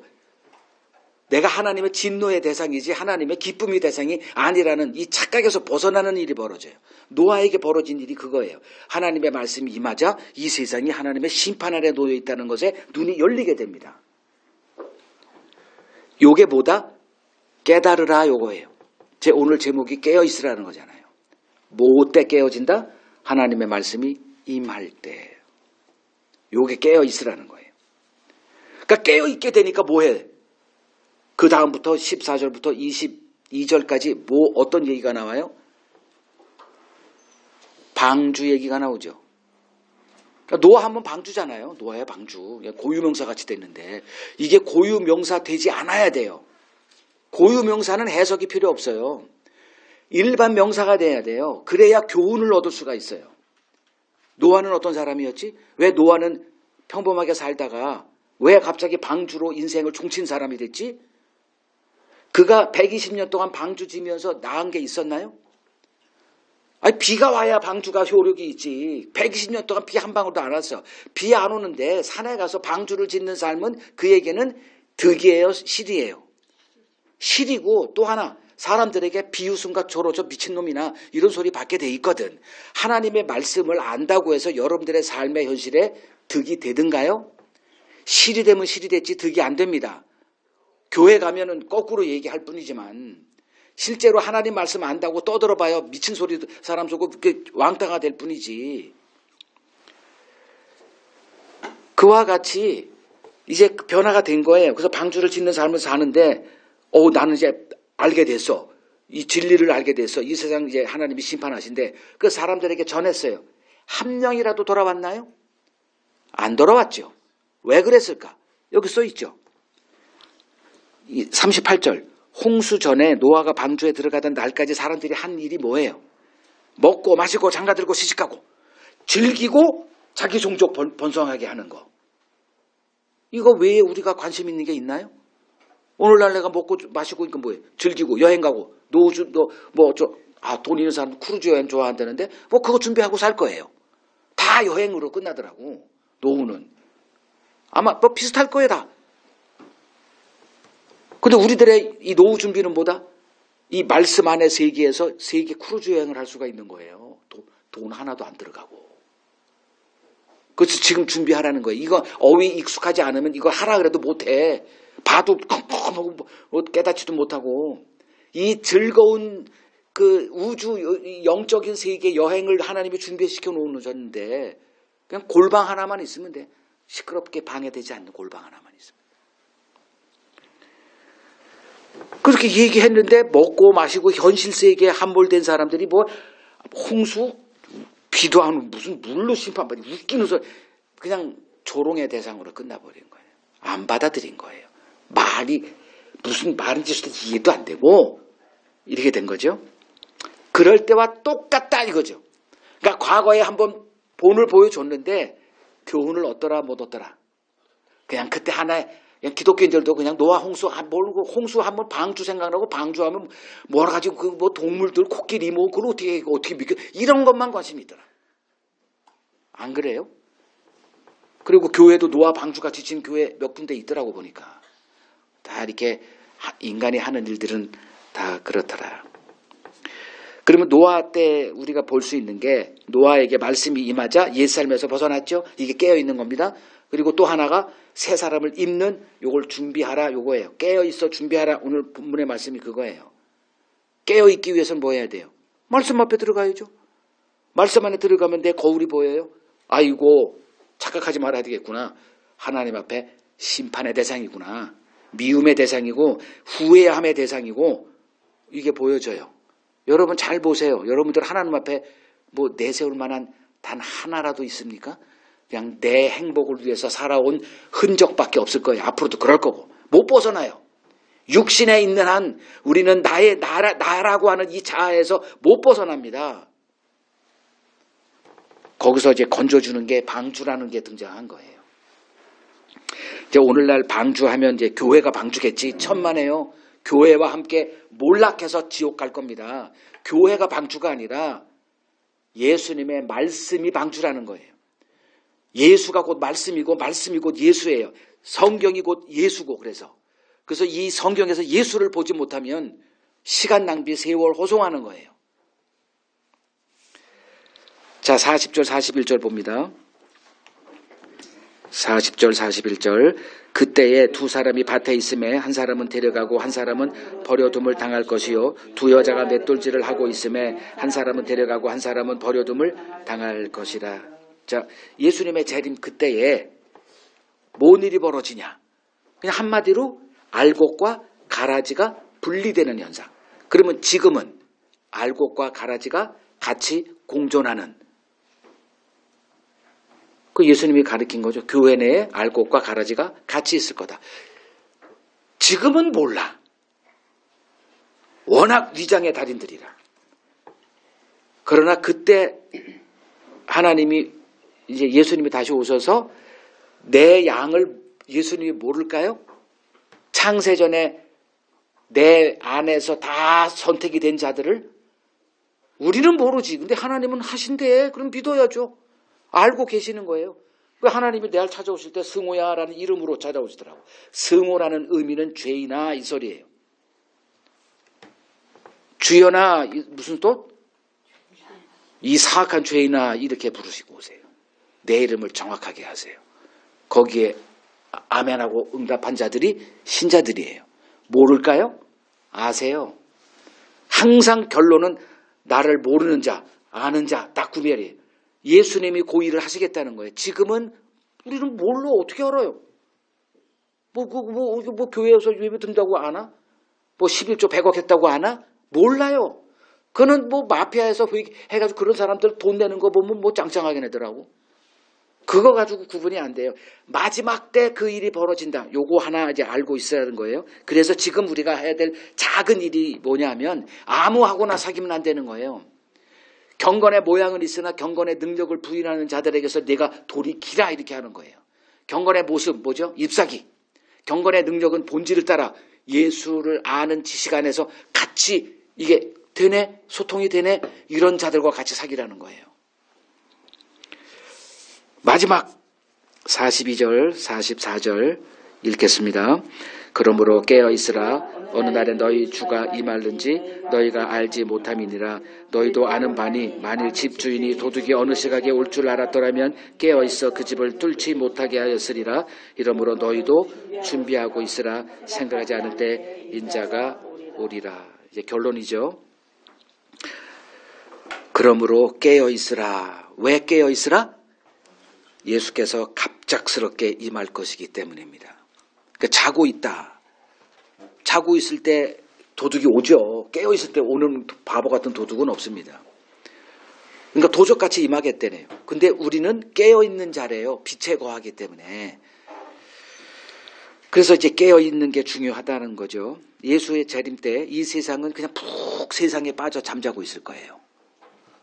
내가 하나님의 진노의 대상이지 하나님의 기쁨의 대상이 아니라는 이 착각에서 벗어나는 일이 벌어져요. 노아에게 벌어진 일이 그거예요. 하나님의 말씀이 임하자 이 세상이 하나님의 심판 아래 놓여 있다는 것에 눈이 열리게 됩니다. 요게 뭐다? 깨달으라 요거예요. 제 오늘 제목이 깨어있으라는 거잖아요. 뭐 때 깨어진다? 하나님의 말씀이 임할 때. 요게 깨어있으라는 거예요. 그러니까 깨어있게 되니까 뭐해? 그 다음부터 14절부터 22절까지 뭐 어떤 얘기가 나와요? 방주 얘기가 나오죠. 그러니까 노아 하면 방주잖아요. 노아야 방주. 고유명사 같이 됐는데 이게 고유명사 되지 않아야 돼요. 고유명사는 해석이 필요 없어요. 일반 명사가 돼야 돼요. 그래야 교훈을 얻을 수가 있어요. 노아는 어떤 사람이었지? 왜 노아는 평범하게 살다가 왜 갑자기 방주로 인생을 종친 사람이 됐지? 그가 120년 동안 방주 지면서 나은 게 있었나요? 아니, 비가 와야 방주가 효력이 있지. 120년 동안 비 한 방울도 안 왔어. 비 안 오는데 산에 가서 방주를 짓는 삶은 그에게는 득이에요, 실이에요? 실이고, 또 하나 사람들에게 비웃음과 조로 저 미친놈이나 이런 소리 받게 돼 있거든. 하나님의 말씀을 안다고 해서 여러분들의 삶의 현실에 득이 되든가요? 실이 되면 실이 됐지 득이 안 됩니다. 교회 가면은 거꾸로 얘기할 뿐이지만 실제로 하나님 말씀 안다고 떠들어봐요. 미친 소리 사람 속고 왕따가 될 뿐이지. 그와 같이 이제 변화가 된 거예요. 그래서 방주를 짓는 삶을 사는데 나는 이제 알게 됐어. 이 진리를 알게 됐어. 이 세상 이제 하나님이 심판하신데 그 사람들에게 전했어요. 한 명이라도 돌아왔나요? 안 돌아왔죠. 왜 그랬을까? 여기 써 있죠. 38절. 홍수 전에 노아가 방주에 들어가던 날까지 사람들이 한 일이 뭐예요? 먹고 마시고 장가들고 시집가고 즐기고 자기 종족 번성하게 하는 거. 이거 외에 우리가 관심 있는 게 있나요? 오늘날 내가 먹고 마시고 이거 뭐예요? 즐기고 여행 가고 노주 돈 있는 사람 크루즈 여행 좋아한다는데 뭐 그거 준비하고 살 거예요. 다 여행으로 끝나더라고. 노후는 아마 뭐 비슷할 거예요 다. 근데 우리들의 이 노후 준비는 뭐다? 이 말씀 안의 세계에서 세계 크루즈 여행을 할 수가 있는 거예요. 돈 하나도 안 들어가고. 그래서 지금 준비하라는 거예요. 이거 어휘 익숙하지 않으면 이거 하라 그래도 못해. 봐도 깨닫지도 못하고. 이 즐거운 그 우주 영적인 세계 여행을 하나님이 준비시켜 놓으셨는데 그냥 골방 하나만 있으면 돼. 시끄럽게 방해되지 않는 골방 하나만 있으면. 그렇게 얘기했는데 먹고 마시고 현실 세계에 함몰된 사람들이 뭐 홍수? 비도 안 오고 무슨 물로 심판받니? 웃기는 소리. 그냥 조롱의 대상으로 끝나버린 거예요. 안 받아들인 거예요. 말이 무슨 말인지 이해도 안 되고 이렇게 된 거죠. 그럴 때와 똑같다 이거죠. 그러니까 과거에 한번 본을 보여줬는데 교훈을 얻더라 못 얻더라. 그냥 그때 하나의 그냥 기독교인들도 그냥 노아 홍수 홍수 한번 방주 생각나고 방주하면 뭐라 가지고 그 뭐 동물들 코끼리 뭐 그걸 어떻게 믿겨 이런 것만 관심이 있더라. 안 그래요? 그리고 교회도 노아 방주가 지친 교회 몇 군데 있더라고 보니까 다 이렇게 인간이 하는 일들은 다 그렇더라. 그러면 노아 때 우리가 볼 수 있는 게 노아에게 말씀이 임하자 옛 삶에서 벗어났죠. 이게 깨어 있는 겁니다. 그리고 또 하나가 새 사람을 입는 요걸 준비하라 요거예요. 깨어 있어 준비하라. 오늘 본문의 말씀이 그거예요. 깨어 있기 위해서는 뭐 해야 돼요? 말씀 앞에 들어가야죠. 말씀 안에 들어가면 내 거울이 보여요. 아이고 착각하지 말아야 되겠구나. 하나님 앞에 심판의 대상이구나. 미움의 대상이고 후회함의 대상이고 이게 보여져요. 여러분 잘 보세요. 여러분들 하나님 앞에 뭐 내세울 만한 단 하나라도 있습니까? 그냥 내 행복을 위해서 살아온 흔적밖에 없을 거예요. 앞으로도 그럴 거고 못 벗어나요. 육신에 있는 한 우리는 나라고 하는 이 자아에서 못 벗어납니다. 거기서 이제 건져주는 게 방주라는 게 등장한 거예요. 이제 오늘날 방주하면 이제 교회가 방주겠지. 천만에요. 교회와 함께 몰락해서 지옥 갈 겁니다. 교회가 방주가 아니라 예수님의 말씀이 방주라는 거예요. 예수가 곧 말씀이고 말씀이 곧 예수예요. 성경이 곧 예수고 그래서 이 성경에서 예수를 보지 못하면 시간 낭비 세월 호송하는 거예요. 자 40절 41절 봅니다. 40절 41절 그때에 두 사람이 밭에 있음에 한 사람은 데려가고 한 사람은 버려둠을 당할 것이요 두 여자가 맷돌질을 하고 있음에 한 사람은 데려가고 한 사람은 버려둠을 당할 것이라. 자 예수님의 재림 그때에 뭔 일이 벌어지냐. 그냥 한마디로 알곡과 가라지가 분리되는 현상. 그러면 지금은 알곡과 가라지가 같이 공존하는 그 예수님이 가르친 거죠. 교회 내에 알곡과 가라지가 같이 있을 거다. 지금은 몰라. 워낙 위장의 달인들이라. 그러나 그때 하나님이 이제 예수님이 다시 오셔서 내 양을 예수님이 모를까요? 창세전에 내 안에서 다 선택이 된 자들을 우리는 모르지. 근데 하나님은 하신대. 그럼 믿어야죠. 알고 계시는 거예요. 하나님이 내가 찾아오실 때 승호야라는 이름으로 찾아오시더라고. 승호라는 의미는 죄인아 이 소리예요. 주여나 무슨 또? 이 사악한 죄인아 이렇게 부르시고 오세요. 내 이름을 정확하게 하세요. 거기에 아멘하고 응답한 자들이 신자들이에요. 모를까요? 아세요. 항상 결론은 나를 모르는 자, 아는 자 딱 구별이에요. 예수님이 그 일을 하시겠다는 거예요. 지금은 우리는 뭘로 어떻게 알아요? 뭐 교회에서 예배 든다고 아나? 뭐 11조 100억 했다고 아나? 몰라요. 그는 뭐 마피아에서 해가지고 그런 사람들 돈 내는 거 보면 뭐 짱짱하게 내더라고. 그거 가지고 구분이 안 돼요. 마지막 때 그 일이 벌어진다. 요거 하나 이제 알고 있어야 하는 거예요. 그래서 지금 우리가 해야 될 작은 일이 뭐냐면 아무하고나 사귀면 안 되는 거예요. 경건의 모양은 있으나 경건의 능력을 부인하는 자들에게서 내가 돌이키라 이렇게 하는 거예요. 경건의 모습 뭐죠? 잎사귀. 경건의 능력은 본질을 따라 예수를 아는 지식 안에서 같이 이게 되네? 소통이 되네? 이런 자들과 같이 사귀라는 거예요. 마지막 42절 44절 읽겠습니다. 그러므로 깨어있으라. 어느 날에 너희 주가 임할는지 너희가 알지 못함이니라. 너희도 아는 바니 만일 집주인이 도둑이 어느 시각에 올 줄 알았더라면 깨어있어 그 집을 뚫지 못하게 하였으리라. 이러므로 너희도 준비하고 있으라. 생각하지 않을 때 인자가 오리라. 이제 결론이죠. 그러므로 깨어있으라. 왜 깨어있으라? 예수께서 갑작스럽게 임할 것이기 때문입니다. 그러니까 자고 있다. 자고 있을 때 도둑이 오죠. 깨어 있을 때 오는 바보 같은 도둑은 없습니다. 그러니까 도적같이 임하겠다네요. 근데 우리는 깨어 있는 자래요. 빛에 거하기 때문에. 그래서 이제 깨어 있는 게 중요하다는 거죠. 예수의 재림 때 이 세상은 그냥 푹 세상에 빠져 잠자고 있을 거예요.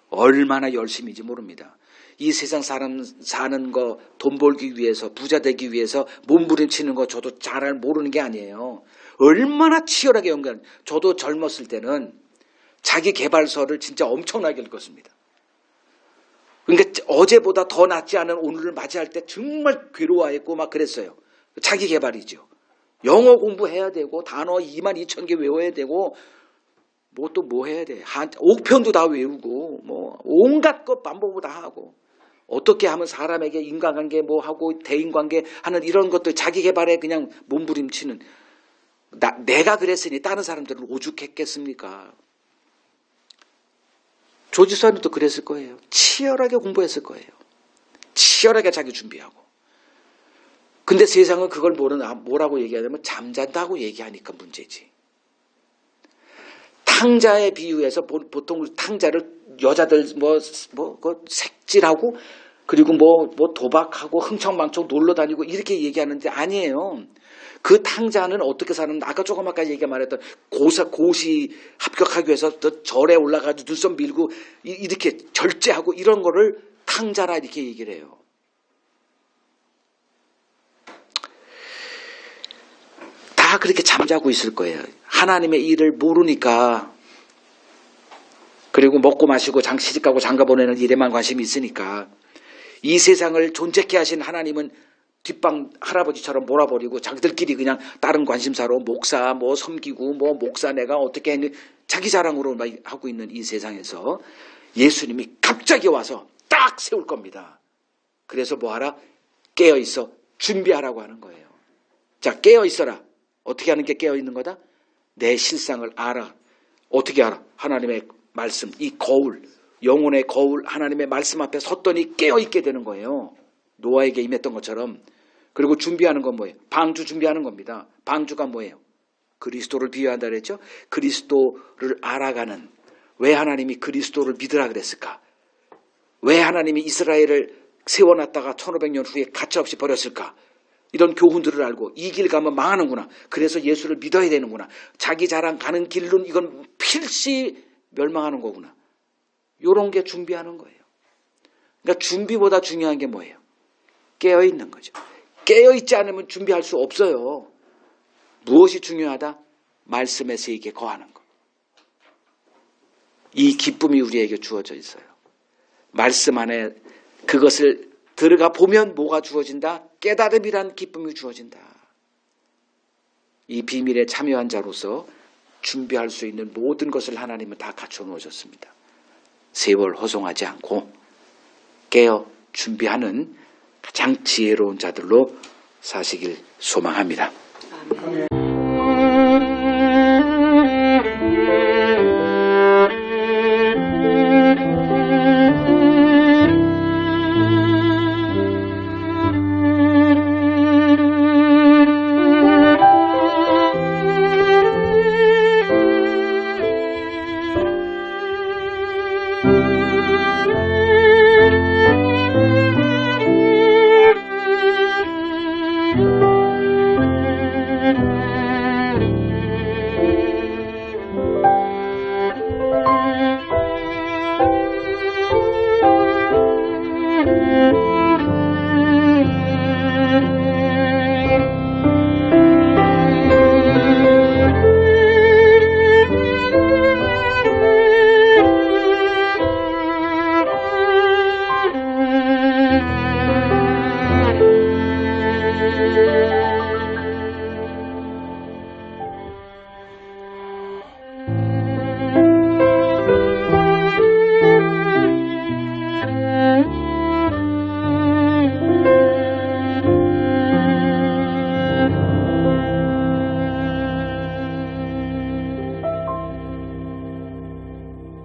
얼마나 열심인지 모릅니다. 이 세상 사람 사는 거 돈 벌기 위해서 부자 되기 위해서 몸부림치는 거 저도 잘 모르는 게 아니에요. 얼마나 치열하게 연구하는. 저도 젊었을 때는 자기 개발서를 진짜 엄청나게 읽었습니다. 그러니까 어제보다 더 낫지 않은 오늘을 맞이할 때 정말 괴로워했고 막 그랬어요. 자기 개발이죠. 영어 공부해야 되고 단어 22,000개 외워야 되고 뭐 또 뭐 해야 돼. 옥편도 다 외우고 뭐 온갖 것 반복을 다 하고 어떻게 하면 사람에게 인간관계 뭐 하고 대인관계 하는 이런 것들 자기 개발에 그냥 몸부림치는 내가 그랬으니 다른 사람들은 오죽했겠습니까? 조지서는도 그랬을 거예요. 치열하게 공부했을 거예요. 치열하게 자기 준비하고. 근데 세상은 그걸 뭐라고 얘기하냐면 잠잔다고 얘기하니까 문제지. 탕자의 비유에서 보통 탕자를 여자들 그 색질하고 그리고 뭐 도박하고 흥청망청 놀러 다니고 이렇게 얘기하는데 아니에요. 그 탕자는 어떻게 사는지 아까 조금 아까 얘기 말했던 고시 합격하기 위해서 절에 올라가서 눈썹 밀고 이렇게 절제하고 이런 거를 탕자라 이렇게 얘기를 해요. 다 그렇게 잠자고 있을 거예요. 하나님의 일을 모르니까. 그리고 먹고 마시고 시집가고 장가 보내는 일에만 관심이 있으니까. 이 세상을 존재케 하신 하나님은 뒷방 할아버지처럼 몰아버리고 자기들끼리 그냥 다른 관심사로 목사 뭐 섬기고 뭐 목사 내가 어떻게 했니 자기 자랑으로 막 하고 있는 이 세상에서 예수님이 갑자기 와서 딱 세울 겁니다. 그래서 뭐하라? 깨어있어 준비하라고 하는 거예요. 자, 깨어있어라. 어떻게 하는 게 깨어있는 거다? 내 실상을 알아. 어떻게 알아? 하나님의 말씀, 이 거울, 영혼의 거울 하나님의 말씀 앞에 섰더니 깨어있게 되는 거예요. 노아에게 임했던 것처럼. 그리고 준비하는 건 뭐예요? 방주 준비하는 겁니다. 방주가 뭐예요? 그리스도를 비유한다 그랬죠? 그리스도를 알아가는. 왜 하나님이 그리스도를 믿으라 그랬을까? 왜 하나님이 이스라엘을 세워놨다가 1500년 후에 가차없이 버렸을까? 이런 교훈들을 알고 이 길 가면 망하는구나. 그래서 예수를 믿어야 되는구나. 자기 자랑 가는 길은 이건 필시 멸망하는 거구나. 이런 게 준비하는 거예요. 그러니까 준비보다 중요한 게 뭐예요? 깨어있는 거죠. 깨어있지 않으면 준비할 수 없어요. 무엇이 중요하다? 말씀의 세계에 거하는 것. 이 기쁨이 우리에게 주어져 있어요. 말씀 안에 그것을 들어가 보면 뭐가 주어진다? 깨달음이란 기쁨이 주어진다. 이 비밀에 참여한 자로서 준비할 수 있는 모든 것을 하나님은 다 갖춰 놓으셨습니다. 세월 허송하지 않고 깨어 준비하는 가장 지혜로운 자들로 사시길 소망합니다. 아멘.